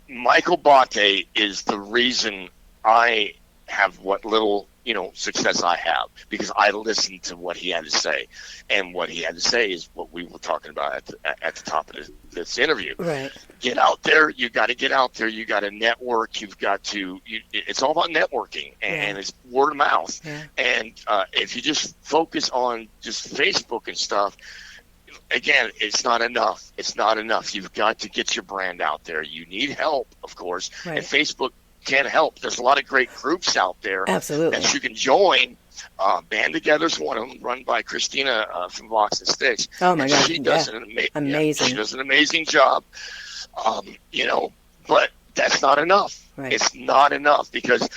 Michael Bate is the reason I have what little success I have, because I listened to what he had to say, and what he had to say is what we were talking about at the top of this interview. Right. Get out there. You got to get out there. You got to network. You've got to. It's all about networking, and it's word of mouth. Yeah. And if you just focus on just Facebook and stuff, again, it's not enough. It's not enough. You've got to get your brand out there. You need help, of course, Right. and Facebook can help. There's a lot of great groups out there Absolutely. that you can join. Band Together's one of them, run by Christina from Vox and Sticks. Oh my And God! she does Amazing. she does an amazing job. But that's not enough. Right. It's not enough, because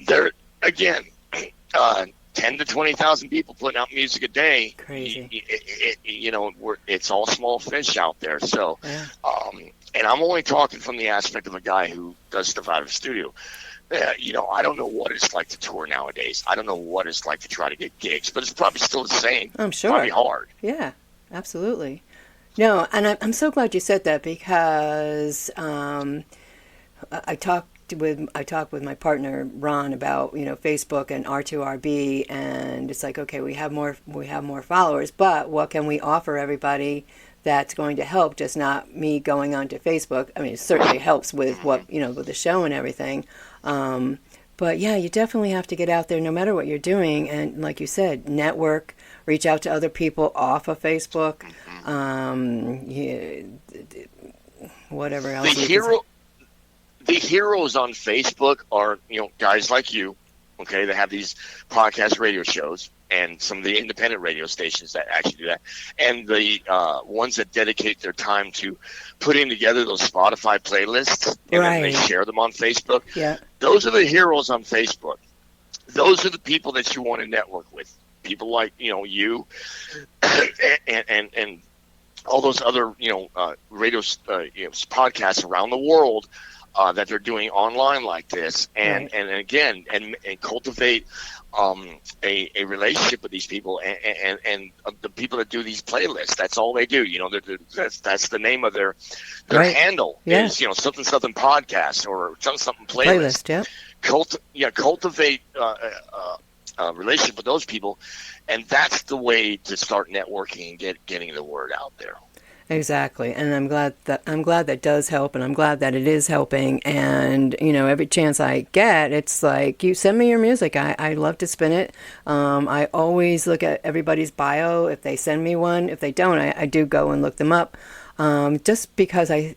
there again, 10 to 20,000 people putting out music a day. Crazy. It's all small fish out there. So, Yeah. and I'm only talking from the aspect of a guy who does stuff out of the studio. I don't know what it's like to tour nowadays. I don't know what it's like to try to get gigs, but it's probably still the same. I'm sure. Probably hard. Yeah, absolutely. No, and I'm so glad you said that, because I talked with my partner Ron about Facebook and R2RB, and it's like, okay, we have more followers, but what can we offer everybody that's going to help? Just not me going onto Facebook. I mean, it certainly helps with what with the show and everything. But yeah, you definitely have to get out there no matter what you're doing, and like you said, network, reach out to other people off of Facebook. Whatever else. The heroes on Facebook are, guys like you, okay, that have these podcast radio shows, and some of the independent radio stations that actually do that, and the ones that dedicate their time to putting together those Spotify playlists, and then they share them on Facebook. Yeah. Those are the heroes on Facebook. Those are the people that you want to network with. People like, you and all those other, radio podcasts around the world that they're doing online like this, and again, and cultivate a relationship with these people, and the people that do these playlists. That's all they do. That's the name of their handle. Yeah. Is something podcast or something playlist. Yeah. Cultivate a relationship with those people, and that's the way to start networking and getting the word out there. Exactly, and I'm glad that does help, and I'm glad that it is helping. And every chance I get, it's like, you send me your music. I love to spin it. I always look at everybody's bio if they send me one. If they don't, I do go and look them up. Just because I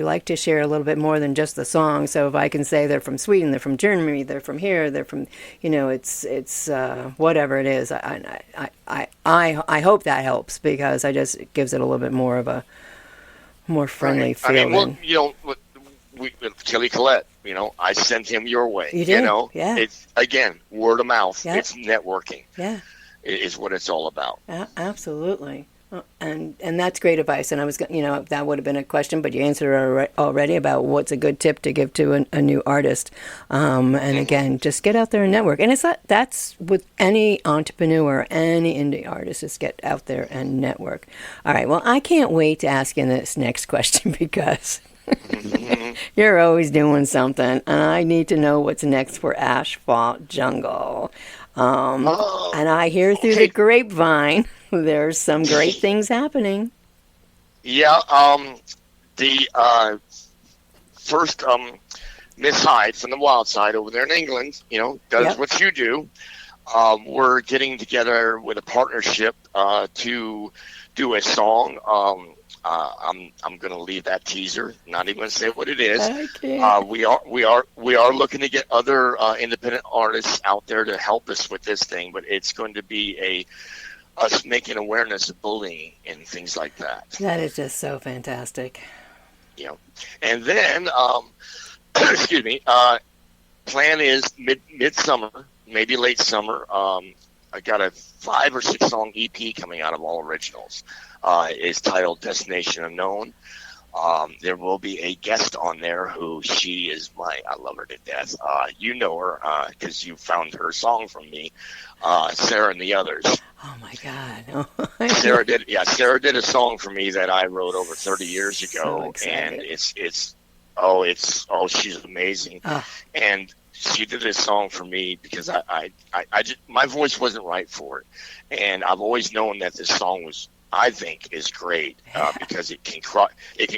like to share a little bit more than just the song. So if I can say they're from Sweden, they're from Germany, they're from here, they're from, it's whatever it is. I hope that helps, because it gives it a little bit more of a more friendly feeling. With Chili Collette, I sent him your way. You did? Yeah. It's, again, word of mouth. Yeah. It's networking. Yeah. Is what it's all about. Absolutely. And that's great advice. And I was, that would have been a question, but you answered already about what's a good tip to give to a new artist. And again, just get out there and network. And that's with any entrepreneur, any indie artist, just get out there and network. All right. Well, I can't wait to ask you this next question, because you're always doing something, and I need to know what's next for Asphalt Jungle. And I hear through the grapevine there's some great things happening. Yeah, the first Miss Hyde from the Wild Side over there in England, does what you do. We're getting together with a partnership to do a song. I'm going to leave that teaser. Not even going to say what it is. We are looking to get other independent artists out there to help us with this thing, but it's going to be us making awareness of bullying and things like that. That is just so fantastic. And then excuse me, plan is midsummer, maybe late summer. I got a 5 or 6 song EP coming out of all originals. It's titled Destination Unknown. There will be a guest on there who I love her to death. You know her because you found her song from me, Sarah and the Others. Oh my God! Sarah did a song for me that I wrote over 30 years ago, and she's amazing. And she did this song for me because I just, my voice wasn't right for it, and I've always known that this song was, I think, is great because it can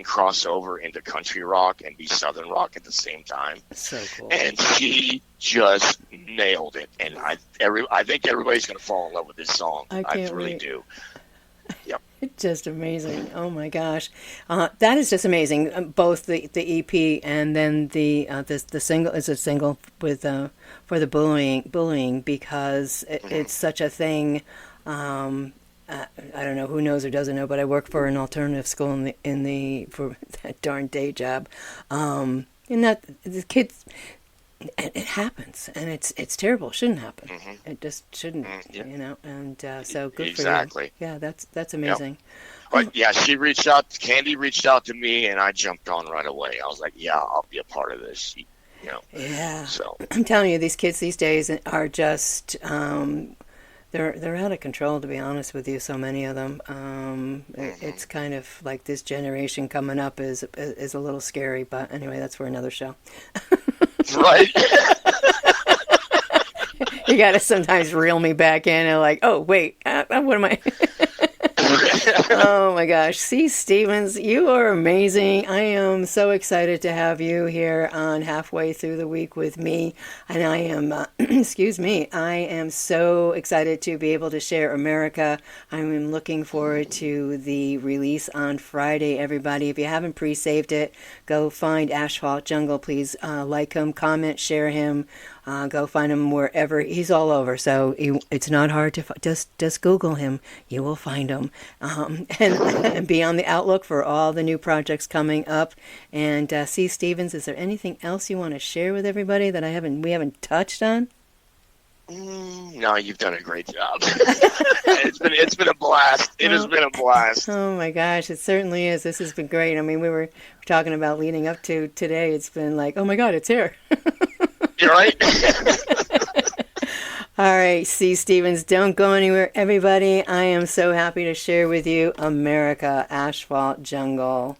cross over into country rock and be southern rock at the same time. So cool. And she just nailed it, and I think everybody's gonna fall in love with this song. I can't really wait. do. Yep. It's just amazing. Oh my gosh, that is just amazing. Both the EP and then the single is a single with for the bullying because it's such a thing. I don't know who knows or doesn't know, but I work for an alternative school in the for that darn day job, and that the kids. It happens, and it's terrible. It shouldn't happen. It just shouldn't, you know. And so good exactly. for you. Yeah, that's amazing. Yep. But yeah, Candy reached out to me, and I jumped on right away. I was like, yeah, I'll be a part of this. You know. Yeah. So I'm telling you, these kids these days are just they're out of control. To be honest with you, so many of them. It's kind of like this generation coming up is a little scary. But anyway, that's for another show. Right. You got to sometimes reel me back in and like, oh, wait, what am I? Oh, my gosh. See, Stevens, you are amazing. I am so excited to have you here on Halfway Through the Week with me. And I am, excuse me, I am so excited to be able to share America. I'm looking forward to the release on Friday, everybody. If you haven't pre-saved it, go find Asphalt Jungle. Please like him, comment, share him. Go find him wherever. He's all over, so it's not hard to just Google him. You will find him, and be on the outlook for all the new projects coming up. And C. Stevens, is there anything else you want to share with everybody that we haven't touched on? No, you've done a great job. It's been a blast. It has been a blast. Oh my gosh, it certainly is. This has been great. I mean, we were talking about leading up to today. It's been like, oh my God, it's here. You're right. All right, C. Stevens, don't go anywhere, everybody. I am so happy to share with you America, Asphalt Jungle.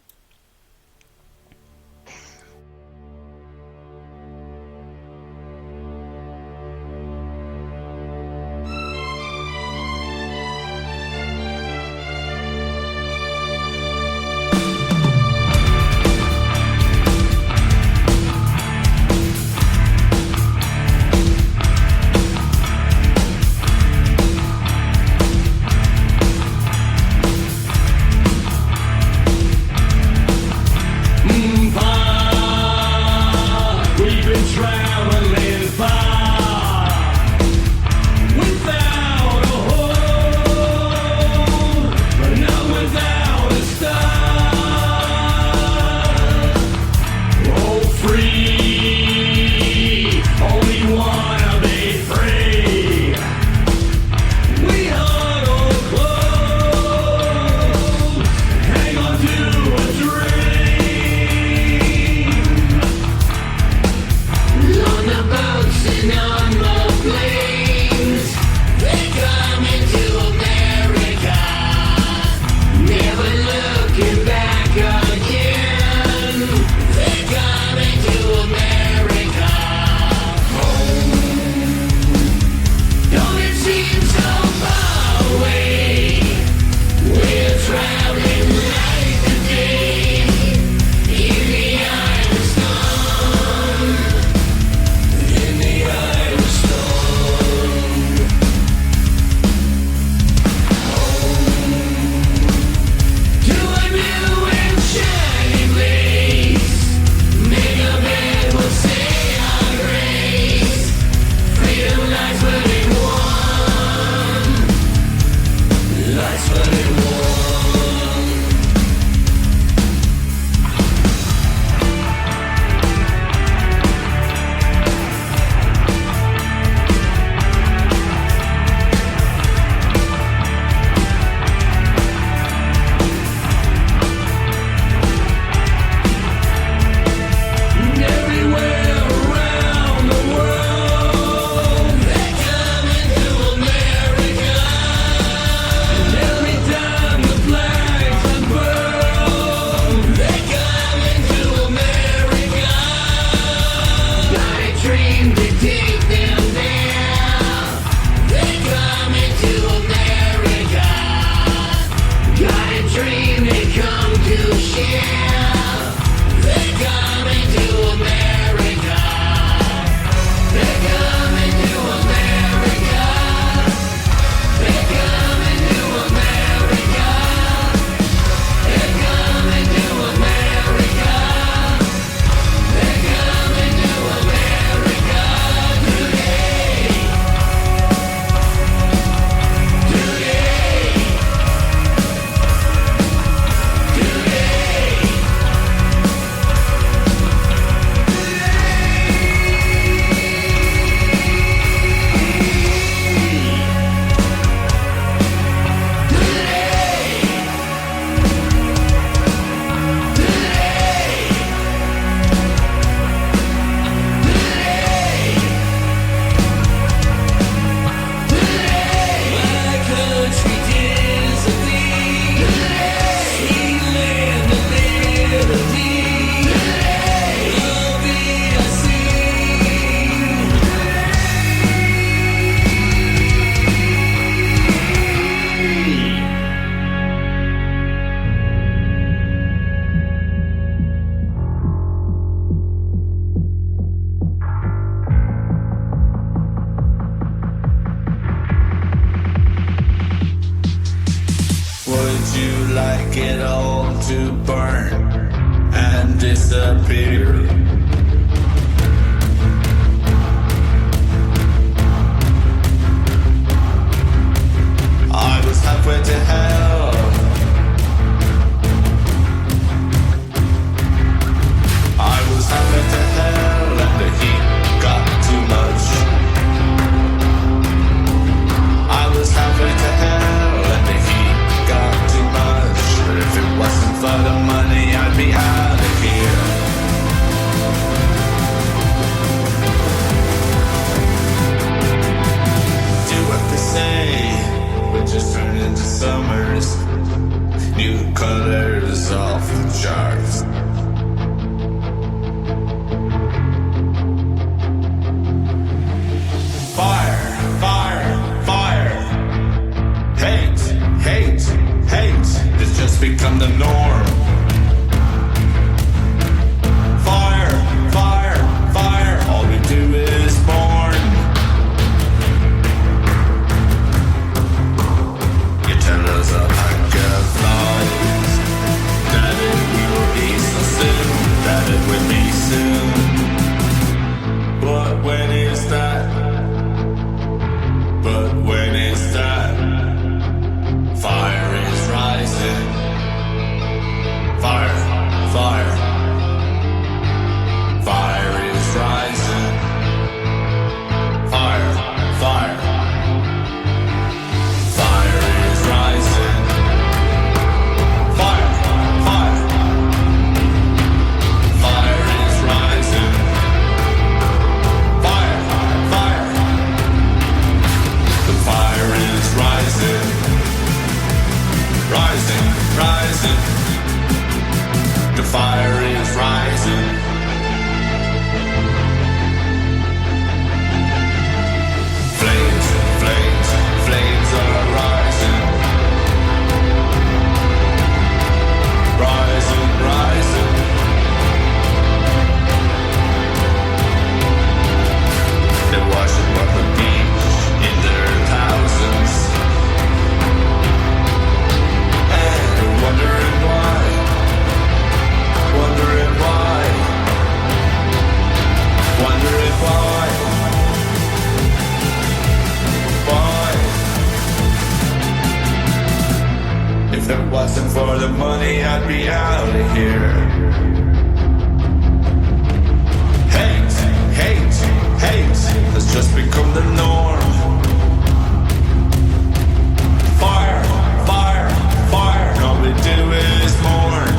and disappear. I was halfway to hell. I was halfway to hell and the heat got too much. I was halfway to hell and the heat got too much. But if it wasn't for the money, I'd be out of here. Do what they say, winters turn into summers. New colors off the charts. Fire, fire, fire. Hate, hate, hate has just become the norm. Fire, fire, fire. All we do is mourn. You tell us a pack of lies that it will be so soon, that it will be soon. But when is that? But when is that? Fire is rising. Fire, fire. Fire is rising. Fire, fire. Fire is rising. Fire, fire. Fire is rising. Fire, fire. The fire is rising. Rising, rising. The fire is rising. Flames, flames, flames are rising. Rising, rising. They're washing up the beach in their thousands. And they're wondering why. Wondering why. Wondering why. Why? If it wasn't for the money, I'd be out of here. Hate, hate, hate has just become the norm. Fire, fire, fire. And all we do is mourn.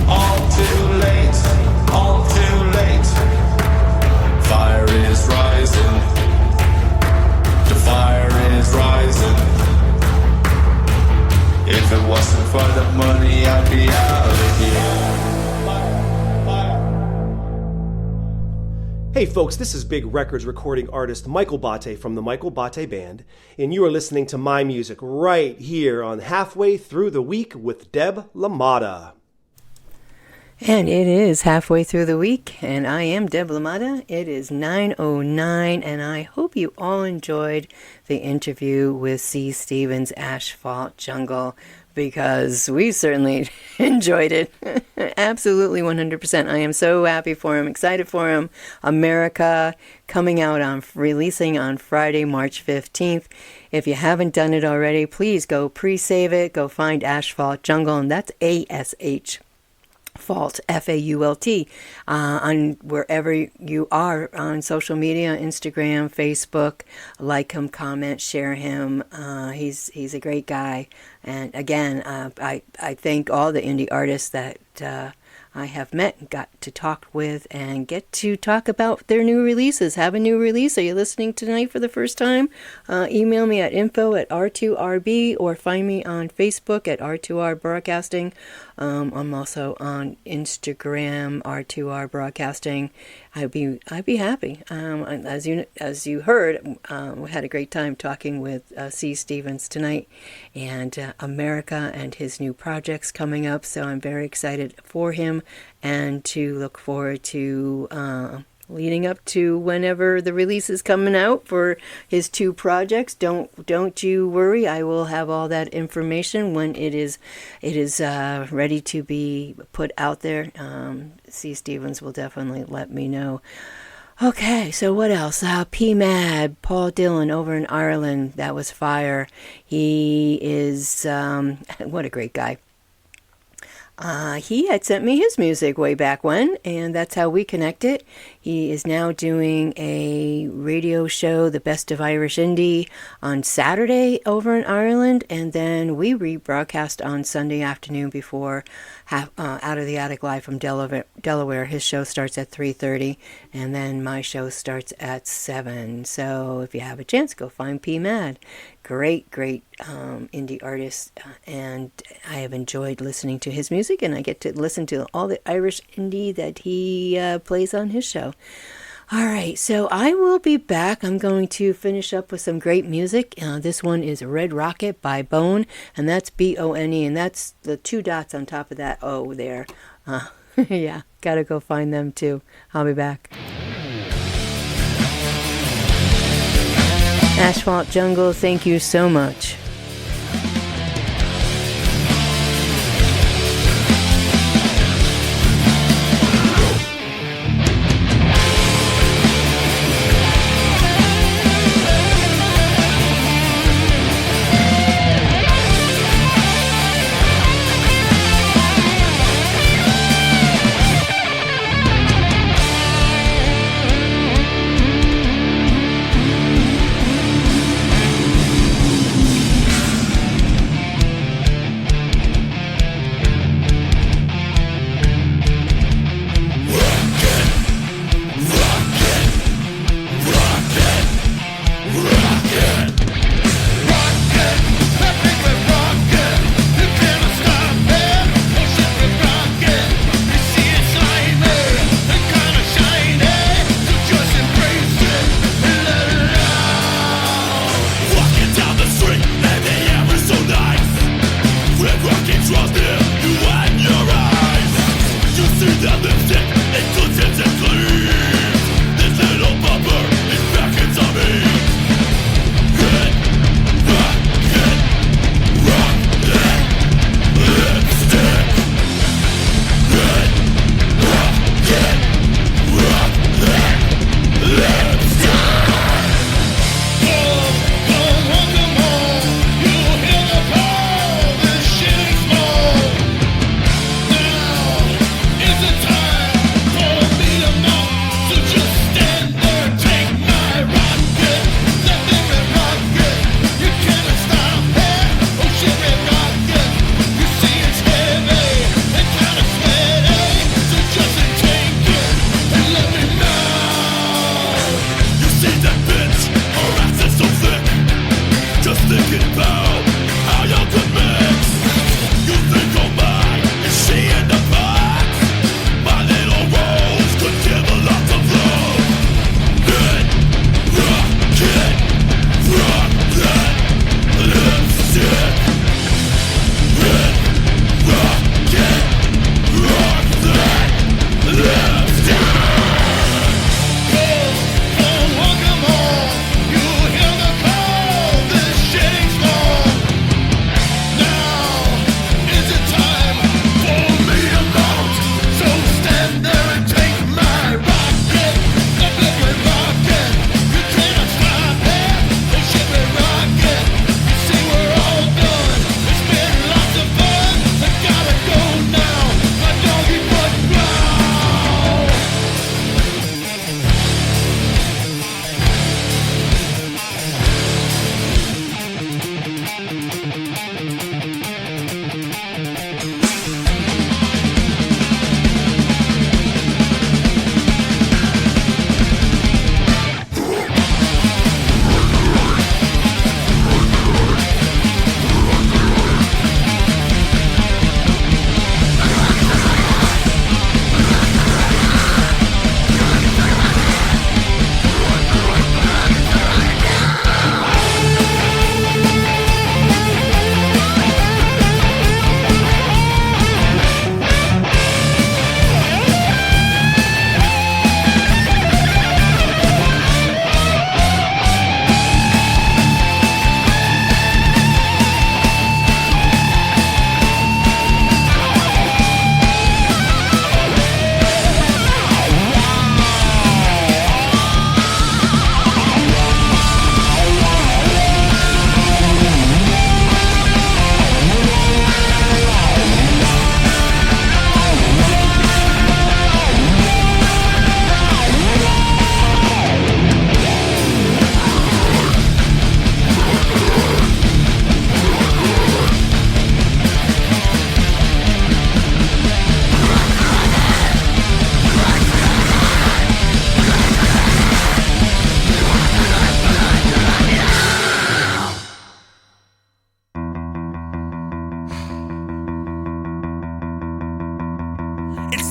All too late, all too late. Fire is rising. The fire is rising. If it wasn't for the money, I'd be out of here. Hey folks, this is Big Records recording artist Michael Bate from the Michael Bate Band, and you are listening to my music right here on Halfway Through the Week with Deb LaMotta. And it is halfway through the week, and I am Deb LaMotta. It is 9:09, and I hope you all enjoyed the interview with C. Stevans, Asphalt Jungle, because we certainly enjoyed it. Absolutely 100%. I am so happy for him, excited for him. America coming out on, releasing on Friday, March 15th. If you haven't done it already, please go pre-save it. Go find Asphalt Jungle, and that's ASH. Fault, F-A-U-L-T, on wherever you are on social media, Instagram, Facebook. Like him, comment, share him. He's a great guy. And again, I thank all the indie artists that I have met, got to talk with, and get to talk about their new releases. Have a new release. Are you listening tonight for the first time? Email me at info@r2rb or find me on Facebook at R2R Broadcasting. I'm also on Instagram, R2R Broadcasting. I'd be happy. As you heard, we had a great time talking with C. Stevens tonight, and America and his new projects coming up. So I'm very excited for him, and to look forward to leading up to whenever the release is coming out for his 2 projects. Don't you worry. I will have all that information when it is ready to be put out there. C. Stevens will definitely let me know. Okay, so what else? P. Mad, Paul Dillon over in Ireland. That was fire. He is what a great guy. He had sent me his music way back when, and that's how we connected. He is now doing a radio show, The Best of Irish Indie, on Saturday over in Ireland, and then we rebroadcast on Sunday afternoon before Out of the Attic Live from Delaware. His show starts at 3:30, and then my show starts at 7. So if you have a chance, go find P. Mad. Great indie artist, and I have enjoyed listening to his music, and I get to listen to all the Irish indie that he plays on his show. All right, so I will be back. I'm going to finish up with some great music. This one is Red Rocket by Bone, and that's B-O-N-E, and that's the 2 dots on top of that O there. Yeah, gotta go find them too. I'll be back. Asphalt Jungle, thank you so much.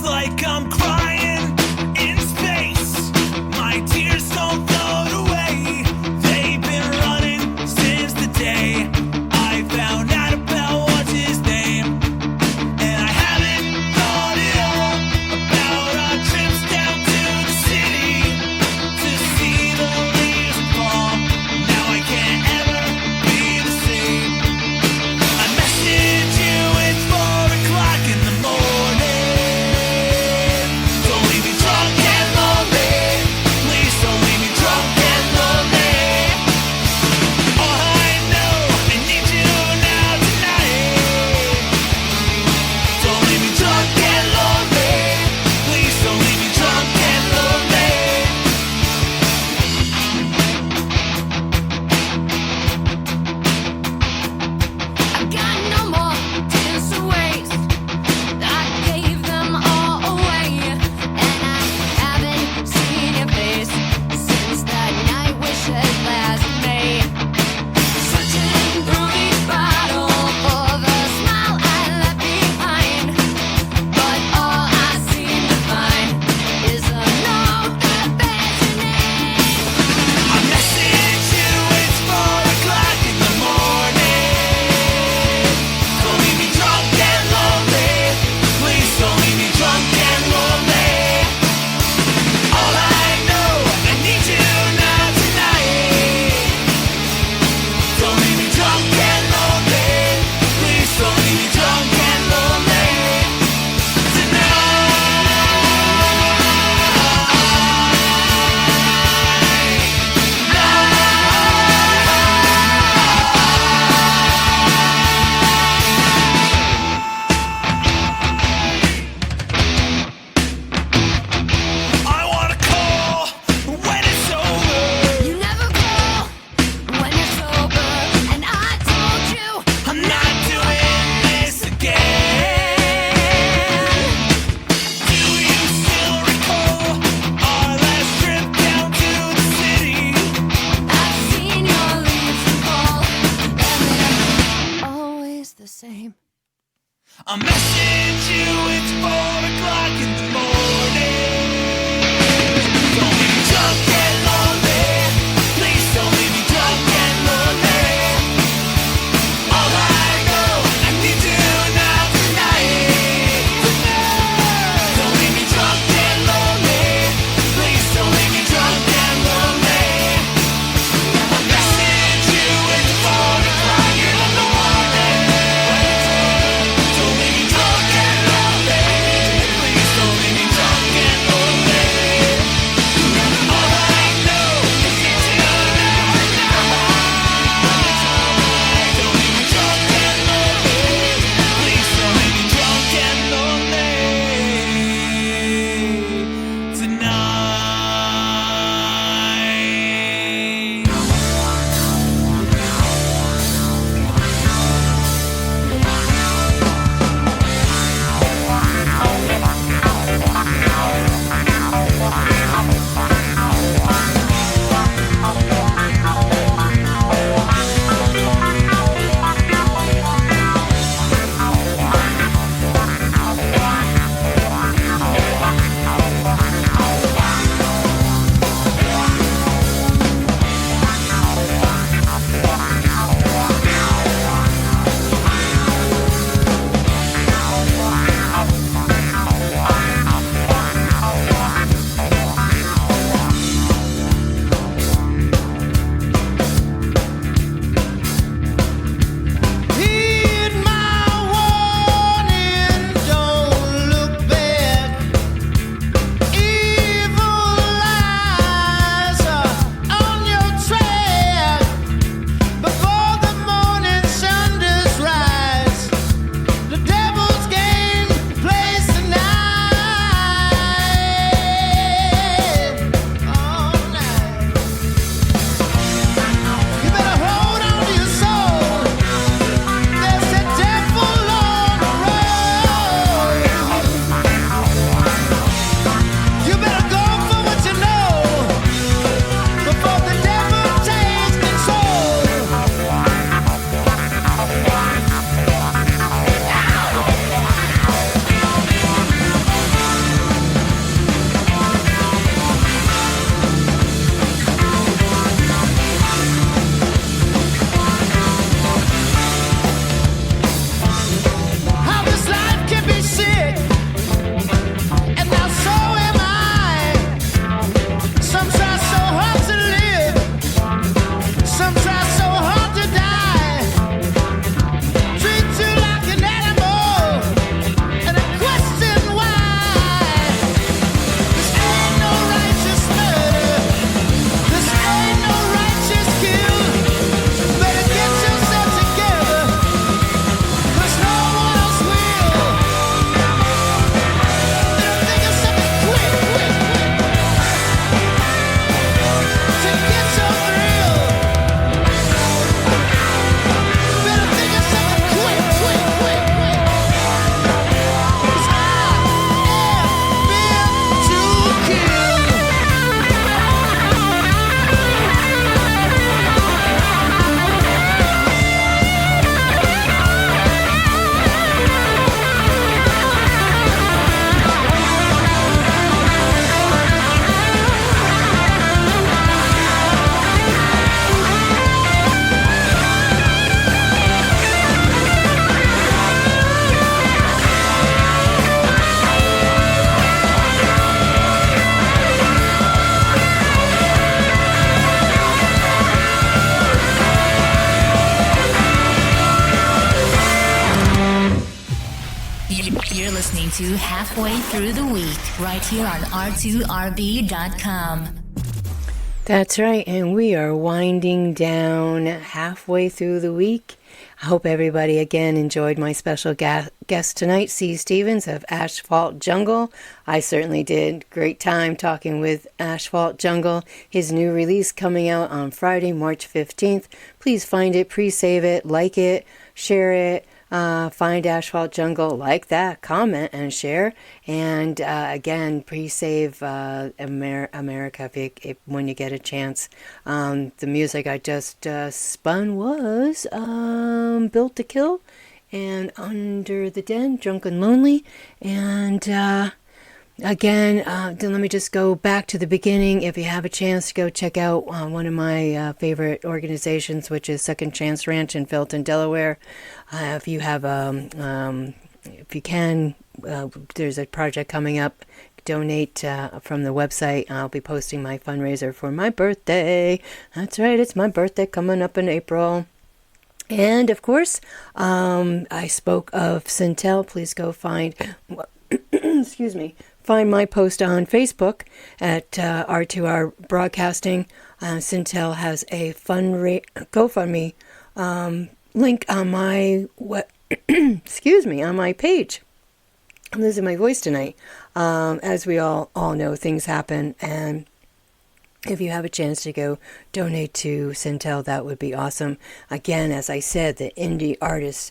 It's like I'm crying in space. My tears don't float away. They've been running since the day I found out about what's his name. And I haven't thought at all about our trips down to the city to see the leaves fall. Now I can't ever be the same. I message you, it's 4 o'clock in the morning. Don't leave me drunk and lonely. Please don't leave me drunk and lonely. All I know, I need you now tonight. Don't leave me drunk and lonely. Please don't leave me drunk and lonely. I've got no more tears to waste. I gave them all away, and I haven't seen your face since that night we shared last May. Searching through each bottle for the smile I left behind, but all I seem to find is a note that bears your name. I message you, it's 4 o'clock in the morning. Don't leave me drunk and lonely. Please don't leave me drunk and lonely. All I know, I need you now tonight. Don't leave me drunk and lonely. Please don't leave me drunk and lonely I wanna call when it's over. You never call when you're sober, and I told you I'm not doing this again. Do you still recall our last trip down to the city? I've seen your leaves fall, and they're always the same. I message you, it's 4 o'clock in the morning. Don't leave me drunk and lonely. Please don't leave me drunk and lonely. All I know, I need you now tonight. Don't leave me drunk and lonely. Please don't leave me drunk and lonely. I message you, it's 4 o'clock in the morning. Don't leave me drunk and lonely. You're listening to Halfway Through the Week, right here on R2RB.com. That's right, and we are winding down halfway through the week. I hope everybody again enjoyed my special guest tonight, Stevans of Asphalt Jungle. I certainly did. Great time talking with Asphalt Jungle. His new release coming out on Friday, March 15th. Please find it, pre-save it, like it, share it. Find Asphalt Jungle, like that, comment, and share. And again, pre-save America when you get a chance. The music I just spun was Built to Kill and Under the Den, Drunk and Lonely. And again, then let me just go back to the beginning. If you have a chance to go check out one of my favorite organizations, which is Second Chance Ranch in Felton, Delaware. If you have, if you can, there's a project coming up. Donate from the website. I'll be posting my fundraiser for my birthday. That's right, it's my birthday coming up in April. And of course, I spoke of Sintel. Please go find, excuse me, find my post on Facebook at R2R Broadcasting. Sintel has a GoFundMe link on my excuse me, on my page. I'm losing my voice tonight. As we all know, things happen, and if you have a chance to go donate to Sintel, that would be awesome. Again, as I said, the indie artists,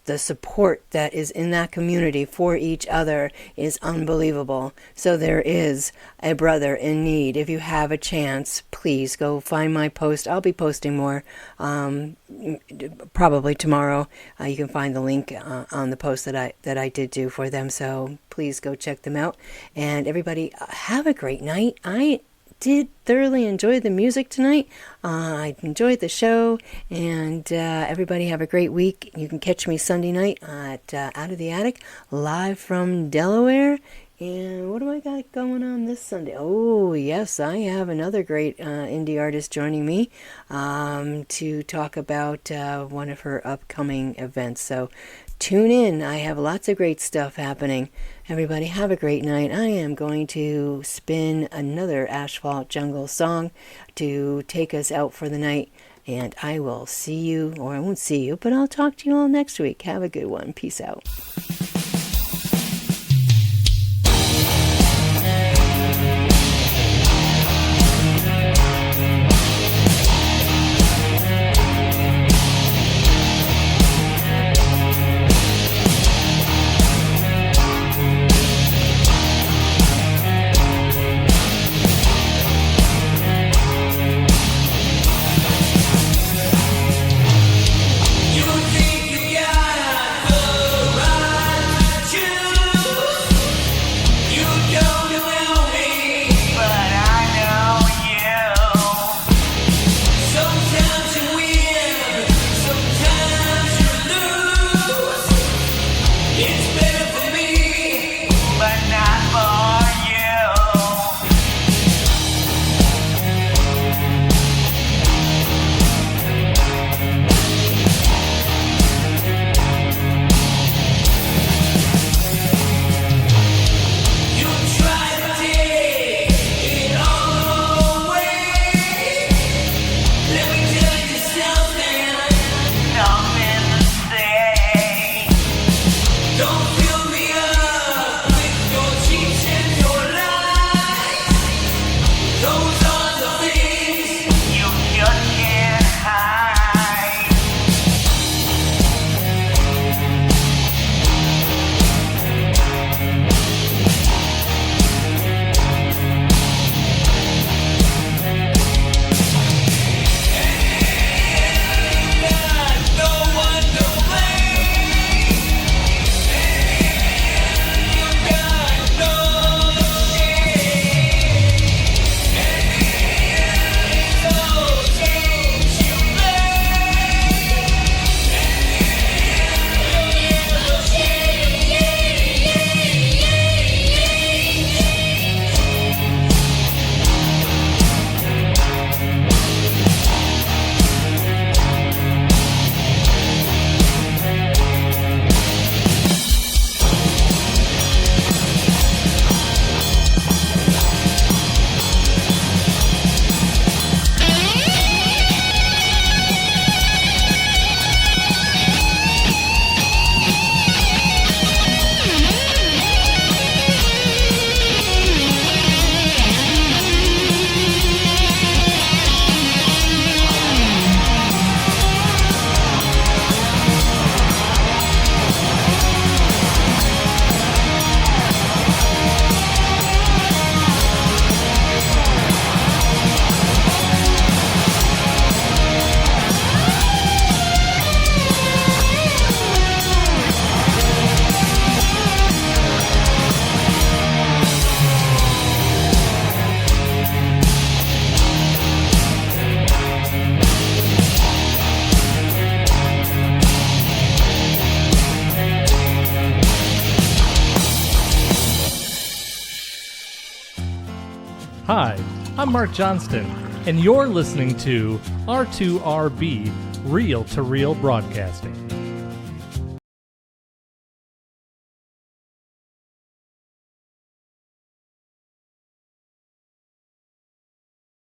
the support that is in that community for each other is unbelievable. So there is a brother in need. If you have a chance, please go find my post. I'll be posting more probably tomorrow. You can find the link on the post that I did do for them. So please go check them out. And everybody, have a great night. I did thoroughly enjoy the music tonight. I enjoyed the show, and everybody have a great week. You can catch me Sunday night at Out of the Attic, live from Delaware. And what do I got going on this Sunday? Oh, yes, I have another great indie artist joining me to talk about one of her upcoming events. So tune in. I have lots of great stuff happening. Everybody have a great night. I am going to spin another Asphalt Jungle song to take us out for the night. And I will see you, or I won't see you, but I'll talk to you all next week. Have a good one. Peace out. You think you gotta go right Hi, I'm Mark Johnston, and you're listening to R2RB Reel to Reel Broadcasting.